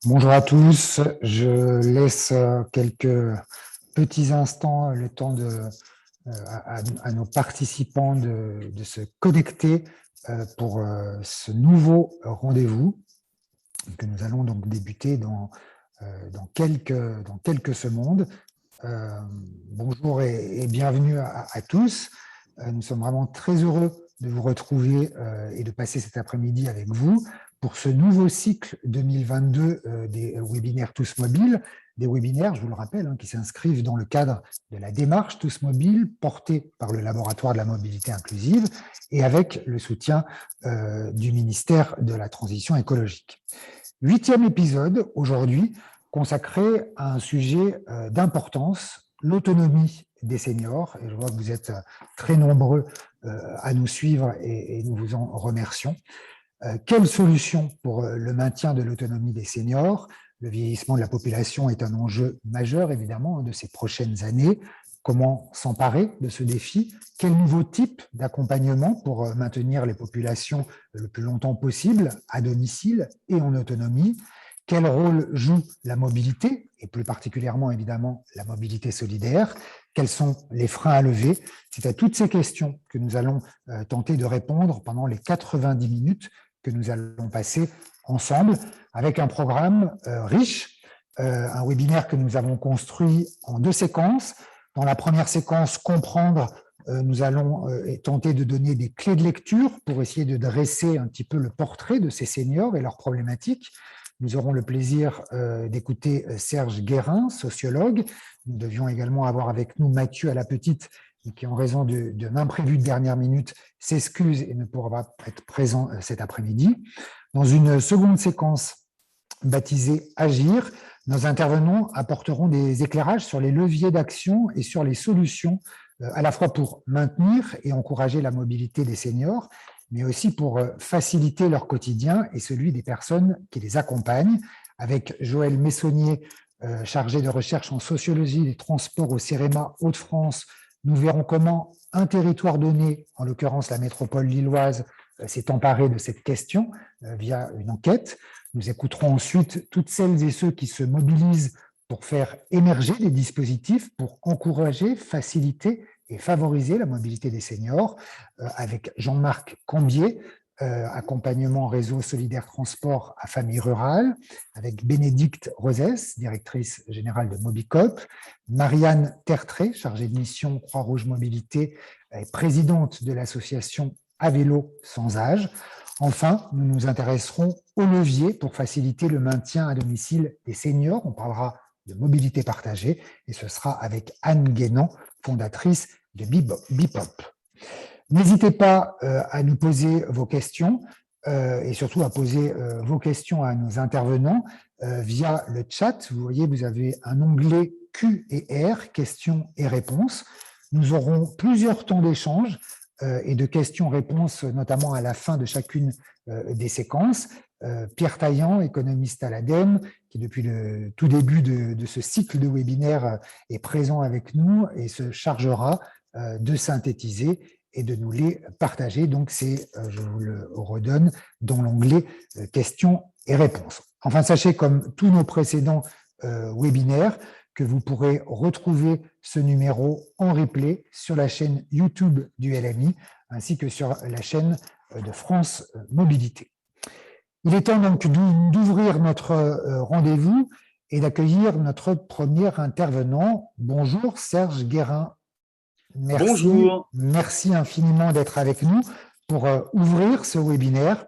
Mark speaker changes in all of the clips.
Speaker 1: Bonjour à tous, je laisse quelques petits instants le temps à nos participants de se connecter pour ce nouveau rendez-vous que nous allons donc débuter dans quelques secondes. Bonjour et bienvenue à tous. Nous sommes vraiment très heureux de vous retrouver et de passer cet après-midi avec vous pour ce nouveau cycle 2022 des webinaires Tous Mobiles, des webinaires, je vous le rappelle, qui s'inscrivent dans le cadre de la démarche Tous Mobiles portée par le Laboratoire de la mobilité inclusive et avec le soutien du ministère de la Transition écologique. 8e épisode aujourd'hui consacré à un sujet d'importance, l'autonomie des seniors. Et je vois que vous êtes très nombreux à nous suivre et nous vous en remercions. Quelle solution pour le maintien de l'autonomie des seniors? Le vieillissement de la population est un enjeu majeur, évidemment, de ces prochaines années. Comment s'emparer de ce défi? Quel nouveau type d'accompagnement pour maintenir les populations le plus longtemps possible à domicile et en autonomie? Quel rôle joue la mobilité, et plus particulièrement, évidemment, la mobilité solidaire? Quels sont les freins à lever? C'est à toutes ces questions que nous allons tenter de répondre pendant les 90 minutes que nous allons passer ensemble, avec un programme riche, un webinaire que nous avons construit en 2 séquences. Dans la première séquence, comprendre, nous allons tenter de donner des clés de lecture pour essayer de dresser un petit peu le portrait de ces seniors et leurs problématiques. Nous aurons le plaisir d'écouter Serge Guérin, sociologue. Nous devions également avoir avec nous Mathieu à la petite, qui, en raison d'un imprévu de dernière minute, s'excuse et ne pourra pas être présent cet après-midi. Dans une seconde séquence baptisée Agir, nos intervenants apporteront des éclairages sur les leviers d'action et sur les solutions, à la fois pour maintenir et encourager la mobilité des seniors, mais aussi pour faciliter leur quotidien et celui des personnes qui les accompagnent, avec Joël Messonnier, chargé de recherche en sociologie des transports au CEREMA Hauts-de-France. Nous verrons comment un territoire donné, en l'occurrence la métropole lilloise, s'est emparé de cette question via une enquête. Nous écouterons ensuite toutes celles et ceux qui se mobilisent pour faire émerger des dispositifs pour encourager, faciliter et favoriser la mobilité des seniors, avec Jean-Marc Cambier, accompagnement réseau solidaire transport à famille rurale, avec Bénédicte Rosès, directrice générale de Mobicop, Marianne Tertré, chargée de mission Croix-Rouge Mobilité et présidente de l'association À vélo sans âge. Enfin, nous nous intéresserons aux leviers pour faciliter le maintien à domicile des seniors. On parlera de mobilité partagée et ce sera avec Anne Guénan, fondatrice de Bipop. N'hésitez pas à nous poser vos questions et surtout à poser vos questions à nos intervenants via le chat. Vous voyez, vous avez un onglet Q et R, questions et réponses. Nous aurons plusieurs temps d'échange et de questions-réponses, notamment à la fin de chacune des séquences. Pierre Taillant, économiste à l'ADEME, qui depuis le tout début de ce cycle de webinaire est présent avec nous et se chargera de synthétiser et de nous les partager. Donc, c'est, je vous le redonne, dans l'onglet questions et réponses. Enfin, sachez, comme tous nos précédents webinaires, que vous pourrez retrouver ce numéro en replay sur la chaîne YouTube du LMI, ainsi que sur la chaîne de France Mobilité. Il est temps donc d'ouvrir notre rendez-vous et d'accueillir notre premier intervenant. Bonjour Serge Guérin.
Speaker 2: Bonjour.
Speaker 1: Merci infiniment d'être avec nous pour ouvrir ce webinaire.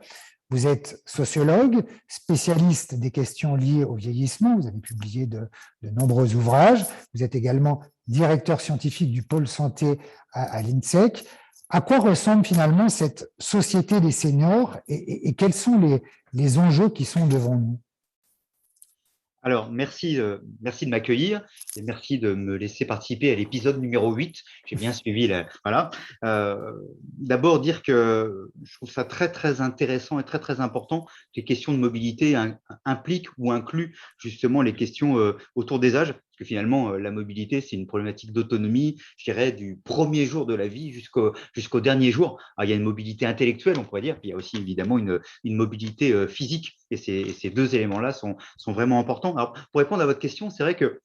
Speaker 1: Vous êtes sociologue, spécialiste des questions liées au vieillissement. Vous avez publié de nombreux ouvrages. Vous êtes également directeur scientifique du pôle santé à l'INSEC. À quoi ressemble finalement cette société des seniors et quels sont les enjeux qui sont devant nous?
Speaker 2: Alors, merci de m'accueillir et merci de me laisser participer à l'épisode numéro 8. J'ai bien suivi. Voilà. D'abord, dire que je trouve ça très, très intéressant et très, très important que les questions de mobilité impliquent ou incluent justement les questions autour des âges. Parce que finalement, la mobilité, c'est une problématique d'autonomie, je dirais, du premier jour de la vie jusqu'au dernier jour. Alors, il y a une mobilité intellectuelle, on pourrait dire, puis il y a aussi évidemment une mobilité physique. Et ces deux éléments-là sont vraiment importants. Alors, pour répondre à votre question, c'est vrai que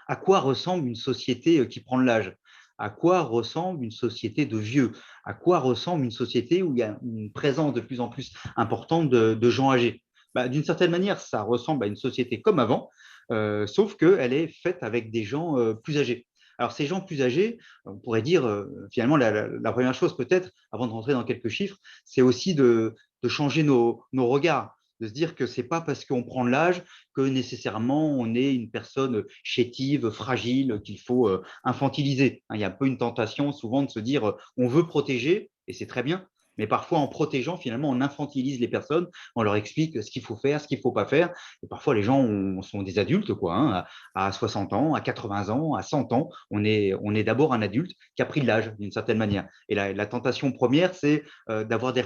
Speaker 2: à quoi ressemble une société qui prend de l'âge? À quoi ressemble une société de vieux? À quoi ressemble une société où il y a une présence de plus en plus importante de gens âgés? D'une certaine manière, ça ressemble à une société comme avant, sauf qu'elle est faite avec des gens plus âgés. Alors, ces gens plus âgés, on pourrait dire, finalement, la première chose peut-être, avant de rentrer dans quelques chiffres, c'est aussi de changer nos regards, de se dire que ce n'est pas parce qu'on prend de l'âge que nécessairement on est une personne chétive, fragile, qu'il faut infantiliser. Il y a un peu une tentation souvent de se dire on veut protéger, et c'est très bien, mais parfois en protégeant, finalement, on infantilise les personnes, on leur explique ce qu'il faut faire, ce qu'il ne faut pas faire. Et parfois, les gens sont des adultes, quoi, hein, à 60 ans, à 80 ans, à 100 ans. On est d'abord un adulte qui a pris de l'âge, d'une certaine manière. Et la tentation première, c'est d'avoir des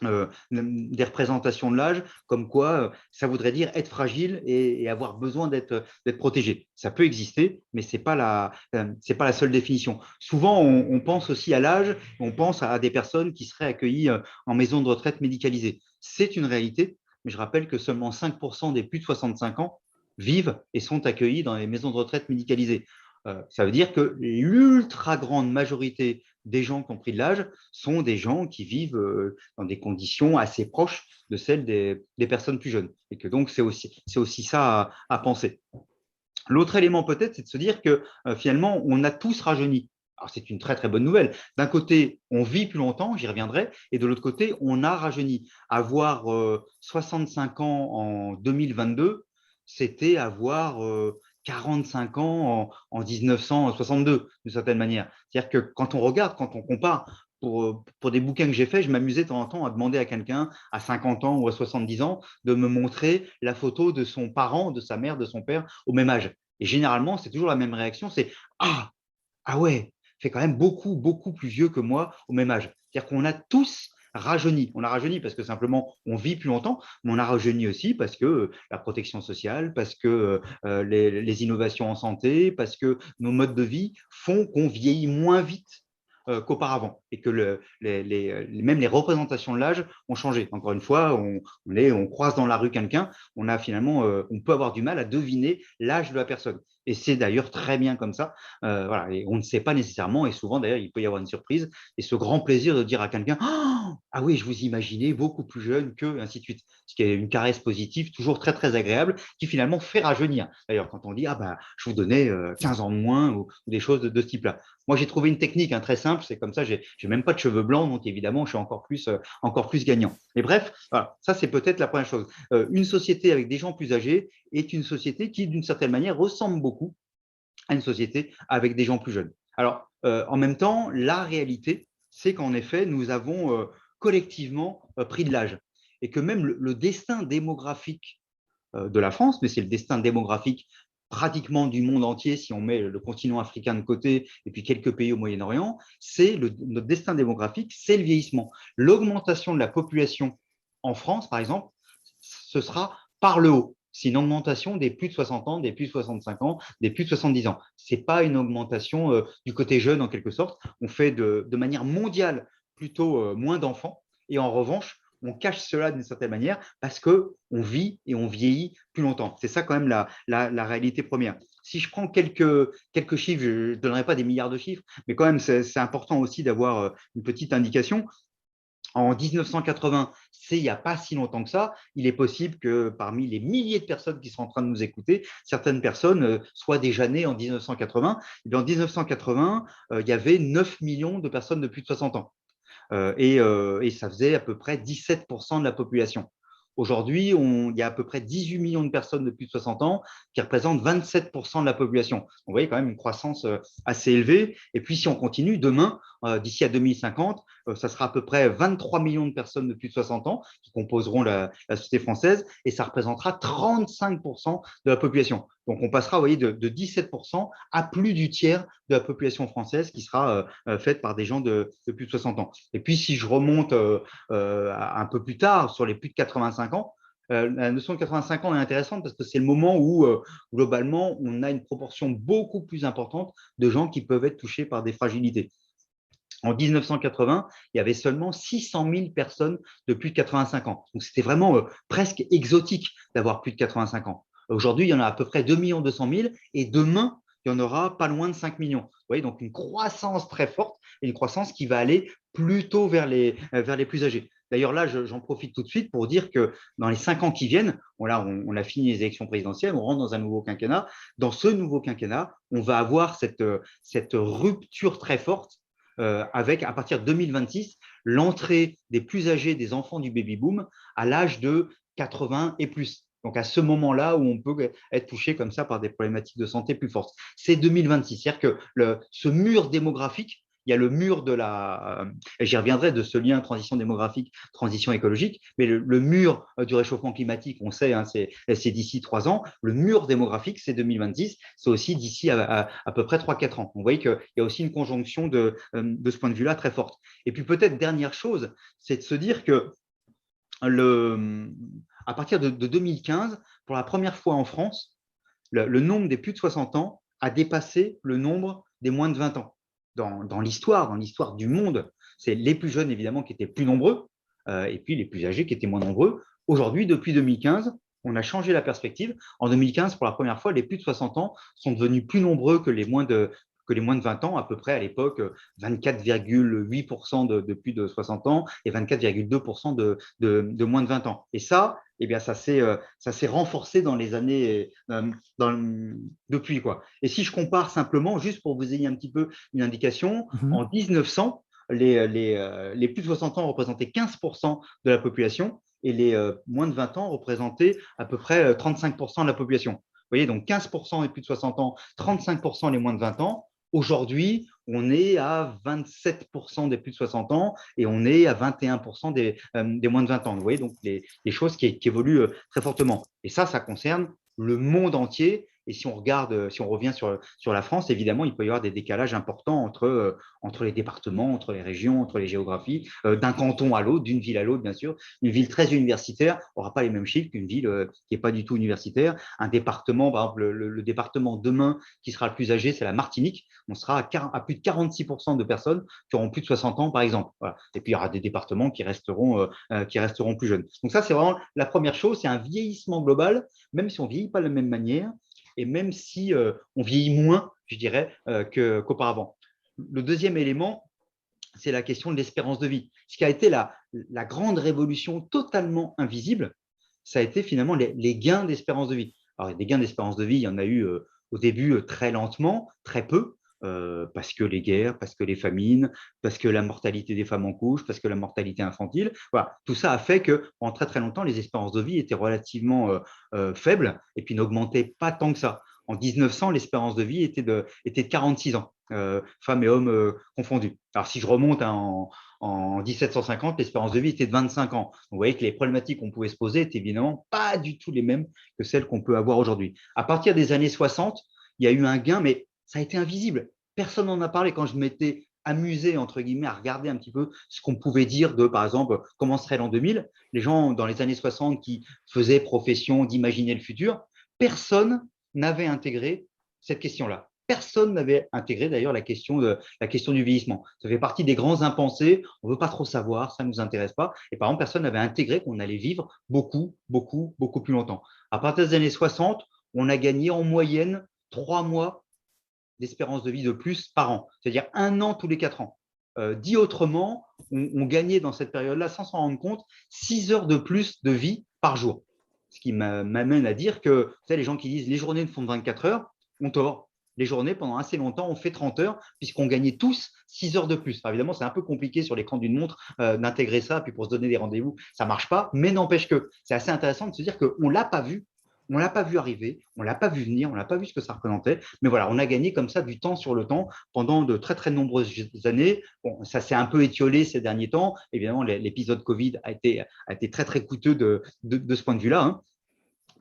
Speaker 2: des représentations de l'âge, comme quoi ça voudrait dire être fragile et avoir besoin d'être protégé. Ça peut exister, mais ce n'est pas la seule définition. Souvent, on pense aussi à l'âge, on pense à des personnes qui seraient accueillies en maison de retraite médicalisée. C'est une réalité, mais je rappelle que seulement 5% des plus de 65 ans vivent et sont accueillis dans les maisons de retraite médicalisées. Ça veut dire que l'ultra grande majorité des gens qui ont pris de l'âge sont des gens qui vivent dans des conditions assez proches de celles des personnes plus jeunes. Et que donc, c'est aussi ça à penser. L'autre élément peut-être, c'est de se dire que finalement, on a tous rajeuni. Alors, c'est une très, très bonne nouvelle. D'un côté, on vit plus longtemps, j'y reviendrai, et de l'autre côté, on a rajeuni. Avoir 65 ans en 2022, c'était avoir 45 ans en 1962, d'une certaine manière. C'est-à-dire que quand on regarde, quand on compare, pour des bouquins que j'ai faits, je m'amusais de temps en temps à demander à quelqu'un à 50 ans ou à 70 ans de me montrer la photo de son parent, de sa mère, de son père au même âge. Et généralement, c'est toujours la même réaction, c'est « Ah ouais, c'est quand même beaucoup, beaucoup plus vieux que moi au même âge ». C'est-à-dire qu'on a tous rajeuni. On a rajeuni parce que simplement on vit plus longtemps, mais on a rajeuni aussi parce que la protection sociale, parce que les innovations en santé, parce que nos modes de vie font qu'on vieillit moins vite qu'auparavant et que même les représentations de l'âge ont changé. Encore une fois, on croise dans la rue quelqu'un, on peut avoir du mal à deviner l'âge de la personne. Et c'est d'ailleurs très bien comme ça. Voilà, et on ne sait pas nécessairement, et souvent d'ailleurs, il peut y avoir une surprise, et ce grand plaisir de dire à quelqu'un ah oui, je vous imaginais beaucoup plus jeune que, ainsi de suite. Ce qui est une caresse positive, toujours très, très agréable, qui finalement fait rajeunir. D'ailleurs, quand on dit je vous donnais 15 ans de moins ou des choses de ce type-là. Moi, j'ai trouvé une technique très simple, c'est comme ça, j'ai même pas de cheveux blancs, donc évidemment, je suis encore plus gagnant. Mais bref, voilà, ça, c'est peut-être la première chose. Une société avec des gens plus âgés est une société qui, d'une certaine manière, ressemble beaucoup à une société avec des gens plus jeunes. Alors, en même temps, la réalité, c'est qu'en effet, nous avons collectivement pris de l'âge et que même le destin démographique de la France, mais c'est le destin démographique pratiquement du monde entier, si on met le continent africain de côté et puis quelques pays au Moyen-Orient, notre destin démographique, c'est le vieillissement. L'augmentation de la population en France, par exemple, ce sera par le haut. C'est une augmentation des plus de 60 ans, des plus de 65 ans, des plus de 70 ans. Ce n'est pas une augmentation du côté jeune, en quelque sorte. On fait de manière mondiale plutôt moins d'enfants. Et en revanche, on cache cela d'une certaine manière parce qu'on vit et on vieillit plus longtemps. C'est ça quand même la réalité première. Si je prends quelques chiffres, je ne donnerai pas des milliards de chiffres, mais quand même, c'est important aussi d'avoir une petite indication. En 1980, c'est il n'y a pas si longtemps que ça, il est possible que parmi les milliers de personnes qui sont en train de nous écouter, certaines personnes soient déjà nées en 1980. Et en 1980, il y avait 9 millions de personnes de plus de 60 ans. Et ça faisait à peu près 17% de la population. Aujourd'hui, il y a à peu près 18 millions de personnes de plus de 60 ans qui représentent 27% de la population. Donc, vous voyez quand même une croissance assez élevée. Et puis, si on continue, demain, d'ici à 2050, ça sera à peu près 23 millions de personnes de plus de 60 ans qui composeront la société française et ça représentera 35% de la population. Donc, on passera, vous voyez, de 17% à plus du tiers de la population française qui sera faite par des gens de plus de 60 ans. Et puis, si je remonte un peu plus tard, sur les plus de 85 ans, La notion de 85 ans est intéressante parce que c'est le moment où, globalement, on a une proportion beaucoup plus importante de gens qui peuvent être touchés par des fragilités. En 1980, il y avait seulement 600 000 personnes de plus de 85 ans. Donc, c'était vraiment presque exotique d'avoir plus de 85 ans. Aujourd'hui, il y en a à peu près 2 200 000 et demain, il y en aura pas loin de 5 millions. Vous voyez, donc une croissance très forte et une croissance qui va aller plutôt vers les plus âgés. D'ailleurs, là, j'en profite tout de suite pour dire que dans les 5 ans qui viennent, on a fini les élections présidentielles, on rentre dans un nouveau quinquennat. Dans ce nouveau quinquennat, on va avoir cette rupture très forte avec, à partir de 2026, l'entrée des plus âgés des enfants du baby-boom à l'âge de 80 et plus. Donc, à ce moment-là où on peut être touché comme ça par des problématiques de santé plus fortes. C'est 2026. C'est-à-dire que ce mur démographique, il y a le mur de la, j'y reviendrai, de ce lien transition démographique, transition écologique, mais le mur du réchauffement climatique, on sait, hein, c'est d'ici 3 ans. Le mur démographique, c'est 2026, c'est aussi d'ici à peu près 3-4 ans. Vous voyez qu'il y a aussi une conjonction de ce point de vue-là très forte. Et puis peut-être dernière chose, c'est de se dire que à partir de 2015, pour la première fois en France, le nombre des plus de 60 ans a dépassé le nombre des moins de 20 ans. Dans l'histoire du monde, c'est les plus jeunes, évidemment, qui étaient plus nombreux, et puis les plus âgés qui étaient moins nombreux. Aujourd'hui, depuis 2015, on a changé la perspective. En 2015, pour la première fois, les plus de 60 ans sont devenus plus nombreux que les moins de 20 ans, à peu près à l'époque, 24,8% de plus de 60 ans et 24,2% de moins de 20 ans. Et ça, eh bien, ça s'est renforcé dans les années depuis, quoi. Et si je compare simplement, juste pour que vous ayez un petit peu une indication, en 1900, les plus de 60 ans représentaient 15% de la population et les moins de 20 ans représentaient à peu près 35% de la population. Vous voyez, donc 15% les plus de 60 ans, 35% les moins de 20 ans. Aujourd'hui, on est à 27% des plus de 60 ans et on est à 21% des moins de 20 ans. Vous voyez, donc les choses qui évoluent très fortement. Et ça concerne le monde entier. Et si on regarde, si on revient sur la France, évidemment, il peut y avoir des décalages importants entre les départements, entre les régions, entre les géographies, d'un canton à l'autre, d'une ville à l'autre, bien sûr. Une ville très universitaire n'aura pas les mêmes chiffres qu'une ville qui n'est pas du tout universitaire. Un département, par exemple, le département demain qui sera le plus âgé, c'est la Martinique. On sera à plus de 46% de personnes qui auront plus de 60 ans, par exemple. Voilà. Et puis, il y aura des départements qui resteront plus jeunes. Donc ça, c'est vraiment la première chose, c'est un vieillissement global, même si on ne vieillit pas de la même manière et même si on vieillit moins, je dirais, qu'auparavant. Le deuxième élément, c'est la question de l'espérance de vie. Ce qui a été la grande révolution totalement invisible, ça a été finalement les gains d'espérance de vie. Alors, des gains d'espérance de vie, il y en a eu au début très lentement, très peu, parce que les guerres, parce que les famines, parce que la mortalité des femmes en couche, parce que la mortalité infantile. Voilà. Tout ça a fait que, en très très longtemps, les espérances de vie étaient relativement faibles et puis n'augmentaient pas tant que ça. En 1900, l'espérance de vie était de 46 ans, femmes et hommes confondus. Alors, si je remonte en 1750, l'espérance de vie était de 25 ans. Vous voyez que les problématiques qu'on pouvait se poser étaient évidemment pas du tout les mêmes que celles qu'on peut avoir aujourd'hui. À partir des années 60, il y a eu un gain, mais ça a été invisible. Personne n'en a parlé. Quand je m'étais amusé, entre guillemets, à regarder un petit peu ce qu'on pouvait dire de, par exemple, comment serait l'an 2000, les gens dans les années 60 qui faisaient profession d'imaginer le futur, personne n'avait intégré cette question-là. Personne n'avait intégré d'ailleurs la question du vieillissement. Ça fait partie des grands impensés. On ne veut pas trop savoir, ça ne nous intéresse pas. Et par exemple, personne n'avait intégré qu'on allait vivre beaucoup, beaucoup, beaucoup plus longtemps. À partir des années 60, on a gagné en moyenne 3 mois d'espérance de vie de plus par an, c'est-à-dire 1 an tous les 4 ans. Dit autrement, on gagnait dans cette période-là, sans s'en rendre compte, 6 heures de plus de vie par jour. Ce qui m'amène à dire que, vous savez, les gens qui disent les journées ne font 24 heures, ont tort. Les journées, pendant assez longtemps, ont fait 30 heures, puisqu'on gagnait tous 6 heures de plus. Alors, évidemment, c'est un peu compliqué sur l'écran d'une montre d'intégrer ça, puis pour se donner des rendez-vous, ça ne marche pas, mais n'empêche que c'est assez intéressant de se dire qu'on ne l'a pas vu. On ne l'a pas vu arriver, on ne l'a pas vu venir, on n'a pas vu ce que ça représentait. Mais voilà, on a gagné comme ça du temps sur le temps pendant de très, très nombreuses années. Bon, ça s'est un peu étiolé ces derniers temps. Évidemment, l'épisode Covid a été très, très coûteux de ce point de vue-là, hein,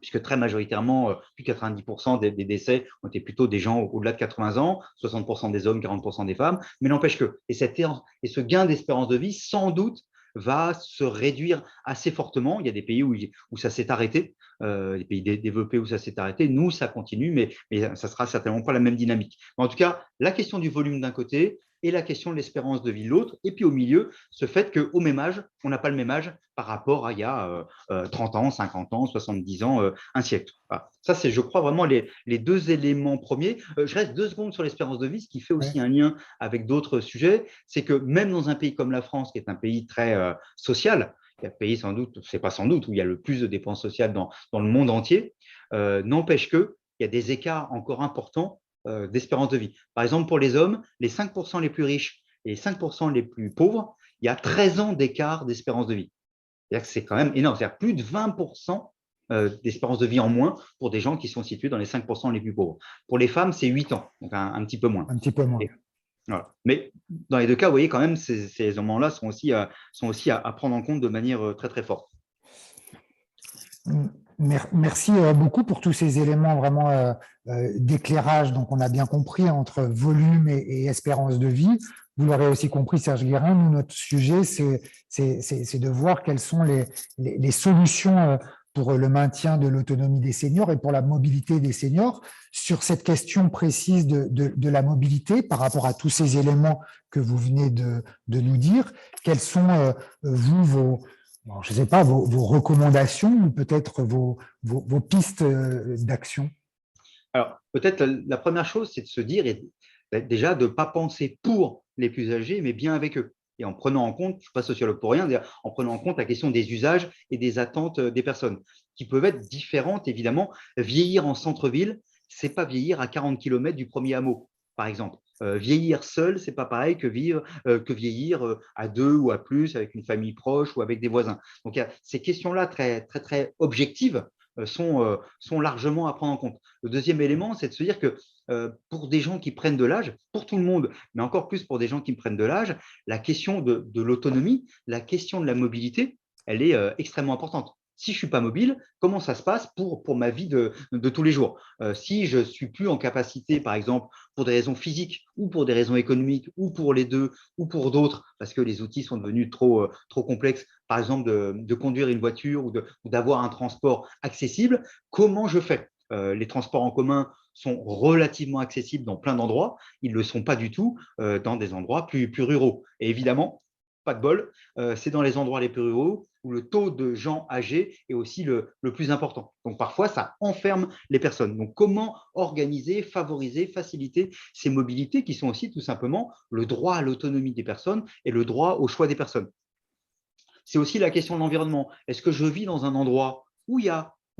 Speaker 2: puisque très majoritairement, plus de 90% des décès ont été plutôt des gens au-delà de 80 ans, 60% des hommes, 40% des femmes. Mais n'empêche que, et ce gain d'espérance de vie, sans doute, va se réduire assez fortement. Il y a des pays où ça s'est arrêté, des pays développés où ça s'est arrêté. Nous, ça continue, mais ça sera certainement pas la même dynamique. Mais en tout cas, la question du volume d'un côté et la question de l'espérance de vie de l'autre. Et puis au milieu, ce fait qu'au même âge, on n'a pas le même âge par rapport à il y a 30 ans, 50 ans, 70 ans, un siècle. Voilà. Ça, c'est, je crois, vraiment les deux éléments premiers. Je reste 2 secondes sur l'espérance de vie, ce qui fait aussi un lien avec d'autres sujets. C'est que même dans un pays comme la France, qui est un pays très social, qui est un pays sans doute, c'est pas sans doute, où il y a le plus de dépenses sociales dans le monde entier, n'empêche qu'il y a des écarts encore importants d'espérance de vie. Par exemple, pour les hommes, les 5% les plus riches et les 5% les plus pauvres, il y a 13 ans d'écart d'espérance de vie. C'est-à-dire que c'est quand même énorme. C'est-à-dire plus de 20% d'espérance de vie en moins pour des gens qui sont situés dans les 5% les plus pauvres. Pour les femmes, c'est 8 ans, donc un petit peu moins.
Speaker 1: Un petit peu moins.
Speaker 2: Et, voilà. Mais dans les deux cas, vous voyez quand même, ces éléments-là sont aussi à prendre en compte de manière très, très forte.
Speaker 1: Merci beaucoup pour tous ces éléments vraiment d'éclairage. Donc, on a bien compris entre volume et espérance de vie. Vous l'aurez aussi compris, Serge Guérin, nous, notre sujet, c'est de voir quelles sont les solutions pour le maintien de l'autonomie des seniors et pour la mobilité des seniors. Sur cette question précise de la mobilité, par rapport à tous ces éléments que vous venez de nous dire, quels sont, vous, je ne sais pas, vos recommandations ou peut-être vos pistes d'action?
Speaker 2: Alors, peut-être la première chose, c'est de se dire, déjà, de ne pas penser pour les plus âgés, mais bien avec eux. Et en prenant en compte, je ne suis pas sociologue pour rien, en prenant en compte la question des usages et des attentes des personnes, qui peuvent être différentes, évidemment. Vieillir en centre-ville, ce n'est pas vieillir à 40 km du premier hameau, par exemple. Vieillir seul, ce n'est pas pareil que vieillir à 2 ou à plus, avec une famille proche ou avec des voisins. Donc, ces questions-là très, très, très objectives sont largement à prendre en compte. Le deuxième élément, c'est de se dire que pour des gens qui prennent de l'âge, pour tout le monde, mais encore plus pour des gens qui prennent de l'âge, la question de l'autonomie, la question de la mobilité, elle est extrêmement importante. Si je ne suis pas mobile, comment ça se passe pour ma vie de tous les jours? Si je ne suis plus en capacité, par exemple, pour des raisons physiques ou pour des raisons économiques ou pour les deux ou pour d'autres, parce que les outils sont devenus trop complexes, par exemple de conduire une voiture ou d'avoir un transport accessible, comment je fais? Les transports en commun sont relativement accessibles dans plein d'endroits, ils ne le sont pas du tout dans des endroits plus ruraux. Et évidemment, pas de bol, c'est dans les endroits les plus ruraux où le taux de gens âgés est aussi le plus important. Donc parfois, ça enferme les personnes. Donc comment organiser, favoriser, faciliter ces mobilités qui sont aussi tout simplement le droit à l'autonomie des personnes et le droit au choix des personnes. C'est aussi la question de l'environnement. Est-ce que je vis dans un endroit où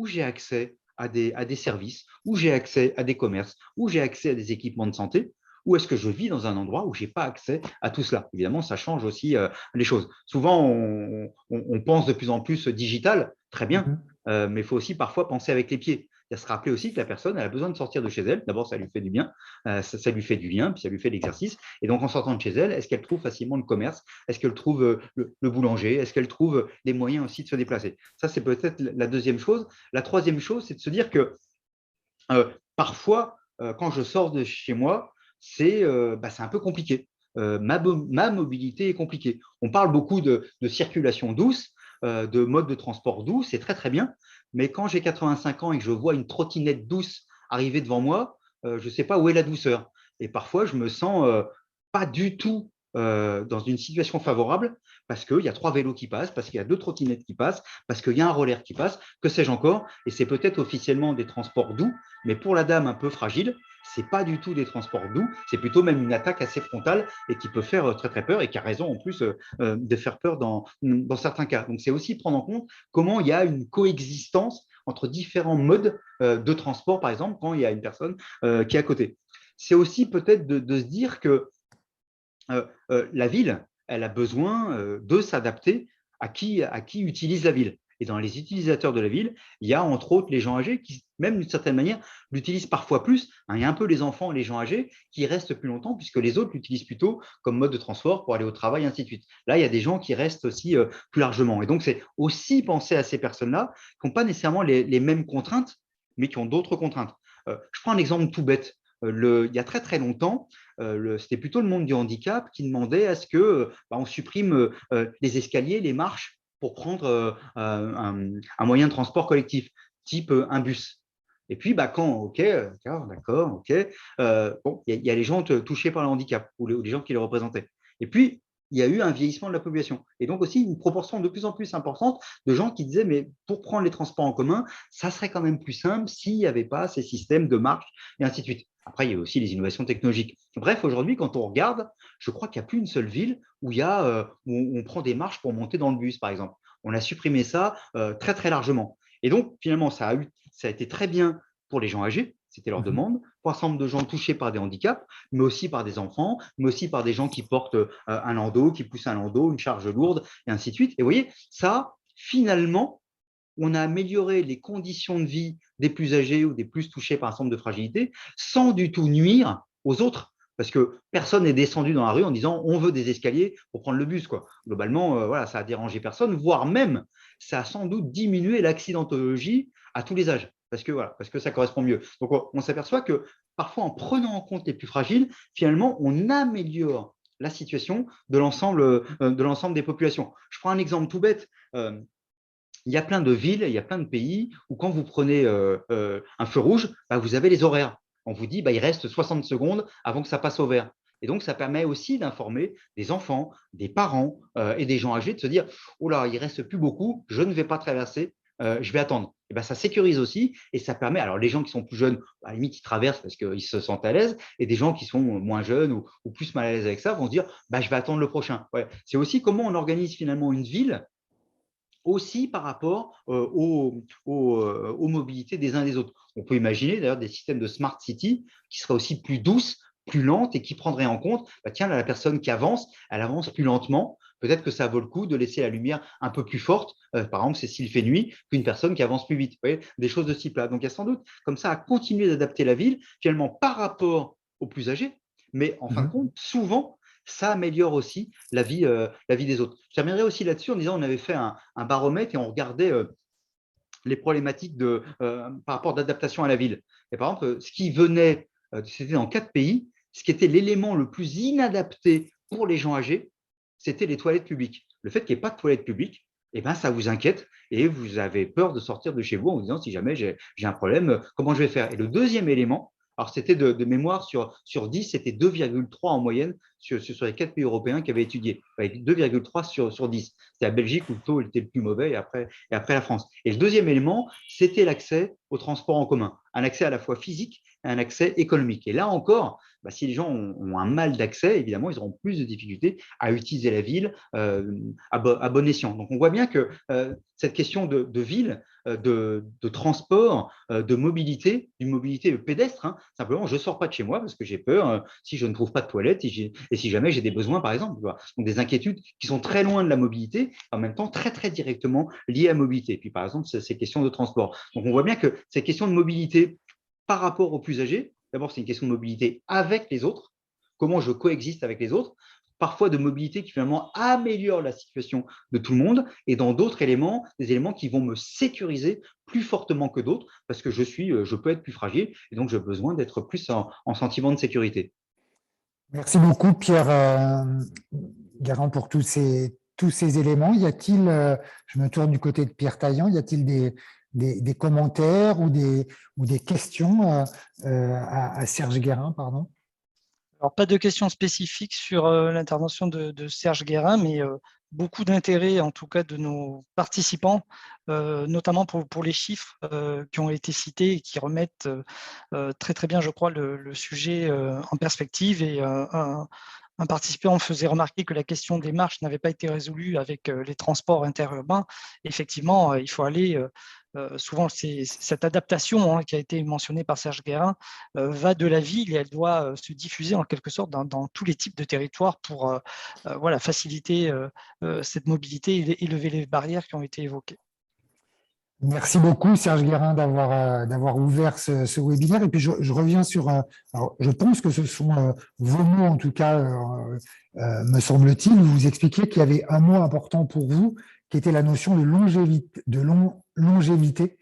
Speaker 2: j'ai accès à des services, où j'ai accès à des commerces, où j'ai accès à des équipements de santé, ou est-ce que je vis dans un endroit où je n'ai pas accès à tout cela? Évidemment, ça change aussi les choses. Souvent, on pense de plus en plus digital, très bien, mais il faut aussi parfois penser avec les pieds. Il faut se rappeler aussi que la personne elle a besoin de sortir de chez elle. D'abord, ça lui fait du bien, ça lui fait du lien, puis ça lui fait de l'exercice. Et donc, en sortant de chez elle, est-ce qu'elle trouve facilement le commerce? Est-ce qu'elle trouve le boulanger? Est-ce qu'elle trouve les moyens aussi de se déplacer? Ça, c'est peut-être la deuxième chose. La troisième chose, c'est de se dire que parfois, quand je sors de chez moi, c'est un peu compliqué. Ma mobilité est compliquée. On parle beaucoup de circulation douce, de mode de transport doux, c'est très très bien. Mais quand j'ai 85 ans et que je vois une trottinette douce arriver devant moi, je ne sais pas où est la douceur. Et parfois, je me sens pas du tout dans une situation favorable parce qu'il y a 3 vélos qui passent, parce qu'il y a 2 trottinettes qui passent, parce qu'il y a un roller qui passe, que sais-je encore. Et c'est peut-être officiellement des transports doux, mais pour la dame un peu fragile, ce n'est pas du tout des transports doux, c'est plutôt même une attaque assez frontale et qui peut faire très très peur et qui a raison en plus de faire peur dans certains cas. Donc c'est aussi prendre en compte comment il y a une coexistence entre différents modes de transport, par exemple, quand il y a une personne qui est à côté. C'est aussi peut-être de se dire que la ville, elle a besoin de s'adapter à qui utilise la ville. Et dans les utilisateurs de la ville, il y a entre autres les gens âgés qui, même d'une certaine manière, l'utilisent parfois plus. Il y a un peu les enfants et les gens âgés qui restent plus longtemps puisque les autres l'utilisent plutôt comme mode de transport pour aller au travail, et ainsi de suite. Là, il y a des gens qui restent aussi plus largement. Et donc, c'est aussi penser à ces personnes-là qui n'ont pas nécessairement les mêmes contraintes, mais qui ont d'autres contraintes. Je prends un exemple tout bête. il y a très très longtemps, c'était plutôt le monde du handicap qui demandait à ce que on supprime les escaliers, les marches pour prendre un moyen de transport collectif, type un bus. Et puis, ok, d'accord, ok, bon, il y a les gens touchés par le handicap ou les gens qui les représentaient. Et puis, il y a eu un vieillissement de la population. Et donc aussi une proportion de plus en plus importante de gens qui disaient, mais pour prendre les transports en commun, ça serait quand même plus simple s'il n'y avait pas ces systèmes de marche et ainsi de suite. Après, il y a aussi les innovations technologiques. Bref, aujourd'hui, quand on regarde, je crois qu'il n'y a plus une seule ville où, où on prend des marches pour monter dans le bus, par exemple. On a supprimé ça très, très largement. Et donc, finalement, ça a été très bien pour les gens âgés, c'était leur demande, pour un certain nombre de gens touchés par des handicaps, mais aussi par des enfants, mais aussi par des gens qui portent un landau, qui poussent un landau, une charge lourde, et ainsi de suite. Et vous voyez, ça, finalement, on a amélioré les conditions de vie des plus âgés ou des plus touchés par un certain nombre de fragilités, sans du tout nuire aux autres. Parce que personne n'est descendu dans la rue en disant on veut des escaliers pour prendre le bus, quoi. Globalement, voilà, ça a dérangé personne, voire même ça a sans doute diminué l'accidentologie à tous les âges. Parce que ça correspond mieux. Donc on s'aperçoit que parfois en prenant en compte les plus fragiles, finalement on améliore la situation de l'ensemble des populations. Je prends un exemple tout bête. Il y a plein de villes, il y a plein de pays où quand vous prenez un feu rouge, vous avez les horaires. On vous dit il reste 60 secondes avant que ça passe au vert. Et donc, ça permet aussi d'informer des enfants, des parents et des gens âgés de se dire « Oh là, il ne reste plus beaucoup, je ne vais pas traverser, je vais attendre ». Et ça sécurise aussi et ça permet, alors les gens qui sont plus jeunes, à la limite, ils traversent parce qu'ils se sentent à l'aise, et des gens qui sont moins jeunes ou plus mal à l'aise avec ça vont se dire « Je vais attendre le prochain ». Ouais. C'est aussi comment on organise finalement une ville aussi par rapport aux mobilités des uns et des autres. On peut imaginer d'ailleurs des systèmes de smart city qui seraient aussi plus douces, plus lentes et qui prendraient en compte, tiens, là, la personne qui avance, elle avance plus lentement. Peut-être que ça vaut le coup de laisser la lumière un peu plus forte, par exemple, c'est s'il fait nuit, qu'une personne qui avance plus vite. Vous voyez, des choses de ce type-là. Donc, il y a sans doute comme ça à continuer d'adapter la ville, finalement, par rapport aux plus âgés, mais en fin de compte, souvent, ça améliore aussi la vie des autres. Je terminerai aussi là-dessus en disant on avait fait un baromètre et on regardait les problématiques par rapport d'adaptation à la ville. Et par exemple, ce qui venait, c'était dans 4 pays, ce qui était l'élément le plus inadapté pour les gens âgés, c'était les toilettes publiques. Le fait qu'il n'y ait pas de toilettes publiques, ça vous inquiète et vous avez peur de sortir de chez vous en vous disant si jamais j'ai un problème, comment je vais faire. Et le deuxième élément, alors c'était de mémoire sur 10, c'était 2,3 en moyenne sur les 4 pays européens qui avaient étudié. 2,3 sur 10. C'était la Belgique où le taux était le plus mauvais et après la France. Et le deuxième élément, c'était l'accès au transport en commun. Un accès à la fois physique et un accès économique. Et là encore, si les gens ont un mal d'accès, évidemment, ils auront plus de difficultés à utiliser la ville à bon escient. Donc, on voit bien que cette question de ville, de transport, de mobilité, d'une mobilité pédestre, simplement, je ne sors pas de chez moi parce que j'ai peur si je ne trouve pas de toilette et si jamais j'ai des besoins, par exemple. Donc, des inquiétudes qui sont très loin de la mobilité, en même temps très, très directement liées à la mobilité. Et puis, par exemple, ces questions de transport. Donc, on voit bien que ces questions de mobilité par rapport aux plus âgés, d'abord, c'est une question de mobilité avec les autres, comment je coexiste avec les autres, parfois de mobilité qui finalement améliore la situation de tout le monde, et dans d'autres éléments, des éléments qui vont me sécuriser plus fortement que d'autres, parce que je peux être plus fragile, et donc j'ai besoin d'être plus en sentiment de sécurité.
Speaker 1: Merci beaucoup, Pierre Garand, pour tous ces éléments. Y a-t-il, je me tourne du côté de Pierre Taillant, y a-t-il des commentaires ou des questions à Serge Guérin, pardon?
Speaker 3: Alors, pas de questions spécifiques sur l'intervention de Serge Guérin, mais beaucoup d'intérêt, en tout cas, de nos participants, notamment pour les chiffres qui ont été cités et qui remettent très, très bien, je crois, le sujet en perspective. Et un participant faisait remarquer que la question des marches n'avait pas été résolue avec les transports interurbains. Effectivement, il faut aller… souvent, cette adaptation qui a été mentionnée par Serge Guérin va de la ville et elle doit se diffuser en quelque sorte dans tous les types de territoires pour faciliter cette mobilité et lever les barrières qui ont été évoquées.
Speaker 1: Merci beaucoup, Serge Guérin, d'avoir ouvert ce webinaire. Et puis, je reviens sur… alors, je pense que ce sont vos mots, en tout cas, me semble-t-il. Vous expliquiez qu'il y avait un mot important pour vous, qui était la notion de longévité.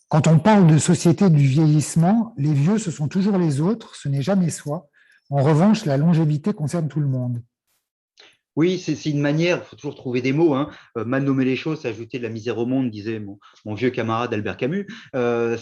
Speaker 1: Quand on parle de société du vieillissement, les vieux, ce sont toujours les autres, ce n'est jamais soi. En revanche, la longévité concerne tout le monde.
Speaker 2: Oui, c'est une manière, il faut toujours trouver des mots, hein. Mal nommer les choses, c'est ajouter de la misère au monde, disait mon vieux camarade Albert Camus. Voilà,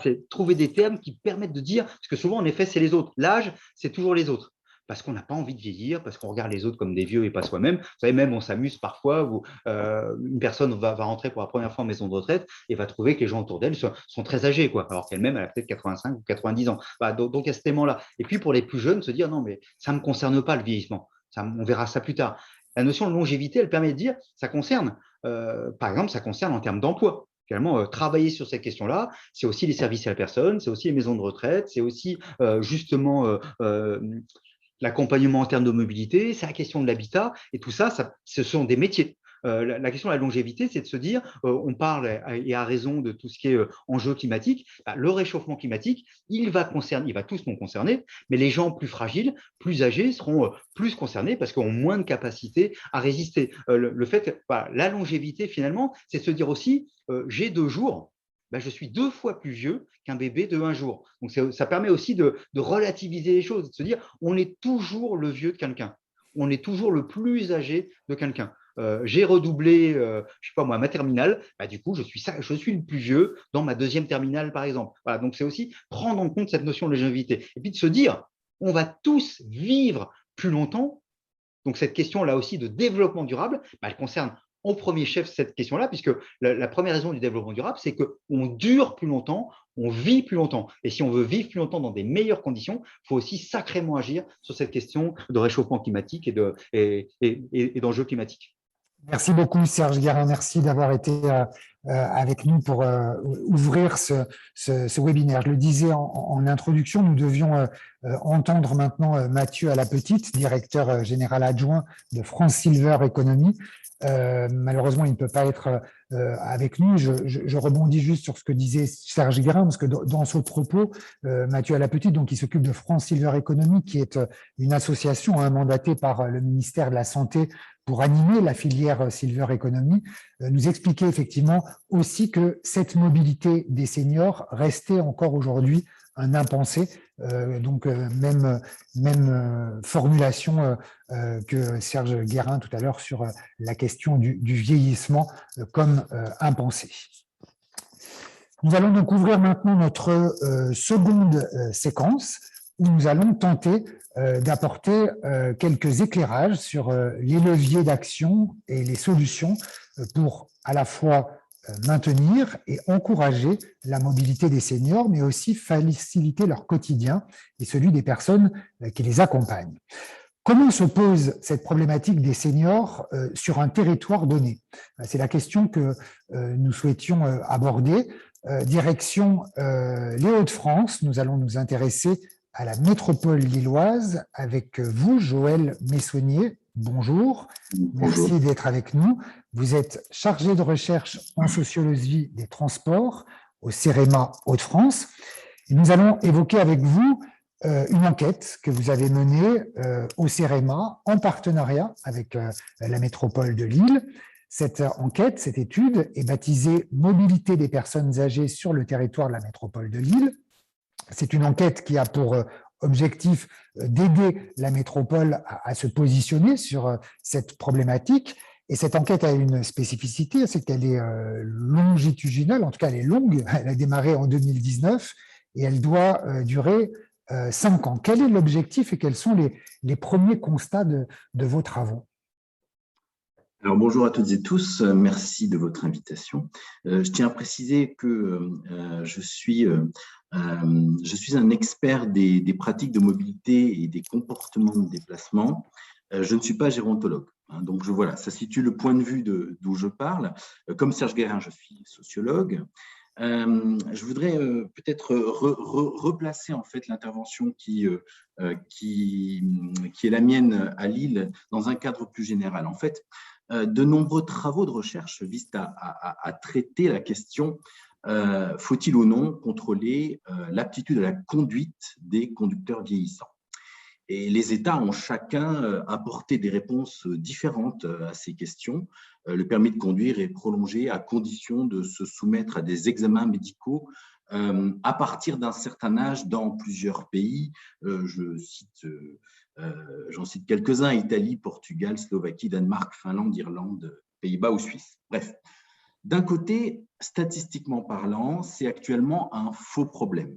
Speaker 2: c'est trouver des termes qui permettent de dire, parce que souvent, en effet, c'est les autres. L'âge, c'est toujours les autres. Parce qu'on n'a pas envie de vieillir, parce qu'on regarde les autres comme des vieux et pas soi-même. Vous savez, même on s'amuse parfois où une personne va rentrer pour la première fois en maison de retraite et va trouver que les gens autour d'elle sont très âgés, quoi, alors qu'elle-même, elle a peut-être 85 ou 90 ans. Voilà, donc, à ce moment-là. Et puis pour les plus jeunes, se dire non, mais ça ne me concerne pas le vieillissement. On verra ça plus tard. La notion de longévité, elle permet de dire ça concerne, par exemple, ça concerne en termes d'emploi. Finalement, travailler sur cette question-là, c'est aussi les services à la personne, c'est aussi les maisons de retraite, c'est aussi justement l'accompagnement en termes de mobilité, c'est la question de l'habitat, et tout ça, ce sont des métiers. La question de la longévité, c'est de se dire, on parle et à raison de tout ce qui est enjeu climatique, le réchauffement climatique, il va tous nous concerner, mais les gens plus fragiles, plus âgés seront plus concernés parce qu'ils ont moins de capacité à résister. Le fait, la longévité, finalement, c'est de se dire aussi, j'ai 2 jours, je suis 2 fois plus vieux qu'un bébé de 1 jour. Donc, ça permet aussi de relativiser les choses, de se dire, on est toujours le vieux de quelqu'un. On est toujours le plus âgé de quelqu'un. J'ai redoublé, je ne sais pas moi, ma terminale, du coup, je suis le plus vieux dans ma 2e terminale, par exemple. Voilà, donc, c'est aussi prendre en compte cette notion de longévité. Et puis de se dire, on va tous vivre plus longtemps. Donc, cette question-là aussi de développement durable, elle concerne en premier chef cette question-là, puisque la première raison du développement durable, c'est qu'on dure plus longtemps, on vit plus longtemps. Et si on veut vivre plus longtemps dans des meilleures conditions, il faut aussi sacrément agir sur cette question de réchauffement climatique et d'enjeux climatiques.
Speaker 1: Merci beaucoup, Serge Guérin. Merci d'avoir été avec nous pour ouvrir ce webinaire. Je le disais en introduction, nous devions entendre maintenant Mathieu Alapetite, directeur général adjoint de France Silver Economy. Malheureusement, il ne peut pas être avec nous. Je rebondis juste sur ce que disait Serge Guérin, parce que dans ce propos, Mathieu Alapetite, donc, qui s'occupe de France Silver Economy, qui est une association mandatée par le ministère de la Santé pour animer la filière Silver Economy, nous expliquait effectivement aussi que cette mobilité des seniors restait encore aujourd'hui un impensé. Donc, même formulation que Serge Guérin tout à l'heure sur la question du vieillissement comme impensé. Nous allons donc ouvrir maintenant notre seconde séquence où nous allons tenter d'apporter quelques éclairages sur les leviers d'action et les solutions pour à la fois maintenir et encourager la mobilité des seniors, mais aussi faciliter leur quotidien et celui des personnes qui les accompagnent. Comment se pose cette problématique des seniors sur un territoire donné? C'est la question que nous souhaitions aborder. Direction les Hauts-de-France, nous allons nous intéresser à la métropole lilloise avec vous, Joël Messonnier. Bonjour, merci d'être avec nous. Vous êtes chargé de recherche en sociologie des transports au CEREMA Hauts-de-France. Nous allons évoquer avec vous une enquête que vous avez menée au CEREMA en partenariat avec la métropole de Lille. Cette enquête, cette étude est baptisée « Mobilité des personnes âgées sur le territoire de la métropole de Lille ». C'est une enquête qui a pour objectif d'aider la métropole à se positionner sur cette problématique. Et cette enquête a une spécificité, c'est qu'elle est longitudinale, en tout cas elle est longue, elle a démarré en 2019 et elle doit durer 5 ans. Quel est l'objectif et quels sont les premiers constats de vos travaux?
Speaker 4: Alors, bonjour à toutes et tous, merci de votre invitation. Je tiens à préciser que je suis un expert des pratiques de mobilité et des comportements de déplacement. Je ne suis pas gérontologue. Donc, voilà, ça situe le point de vue d'où je parle. Comme Serge Guérin, je suis sociologue. Je voudrais peut-être replacer en fait l'intervention qui est la mienne à Lille dans un cadre plus général. En fait, de nombreux travaux de recherche visent à traiter la question faut-il ou non contrôler l'aptitude à la conduite des conducteurs vieillissants. Et les États ont chacun apporté des réponses différentes à ces questions. Le permis de conduire est prolongé à condition de se soumettre à des examens médicaux à partir d'un certain âge dans plusieurs pays. J'en cite quelques-uns: Italie, Portugal, Slovaquie, Danemark, Finlande, Irlande, Pays-Bas ou Suisse. Bref, d'un côté, statistiquement parlant, c'est actuellement un faux problème.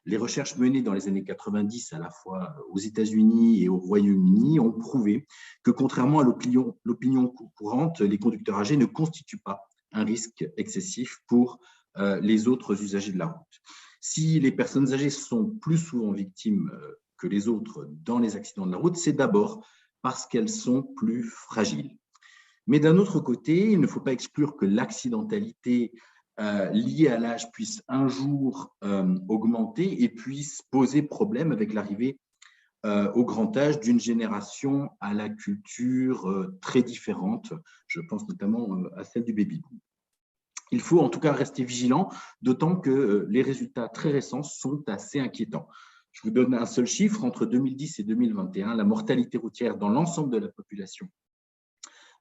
Speaker 4: Les recherches menées dans les années 90, à la fois aux États-Unis et au Royaume-Uni, ont prouvé que, contrairement à l'opinion courante, les conducteurs âgés ne constituent pas un risque excessif pour les autres usagers de la route. Si les personnes âgées sont plus souvent victimes que les autres dans les accidents de la route, c'est d'abord parce qu'elles sont plus fragiles. Mais d'un autre côté, il ne faut pas exclure que l'accidentalité liée à l'âge puisse un jour augmenter et puisse poser problème avec l'arrivée au grand âge d'une génération à la culture très différente. Je pense notamment à celle du baby-boom. Il faut en tout cas rester vigilant, d'autant que les résultats très récents sont assez inquiétants. Je vous donne un seul chiffre: entre 2010 et 2021, la mortalité routière dans l'ensemble de la population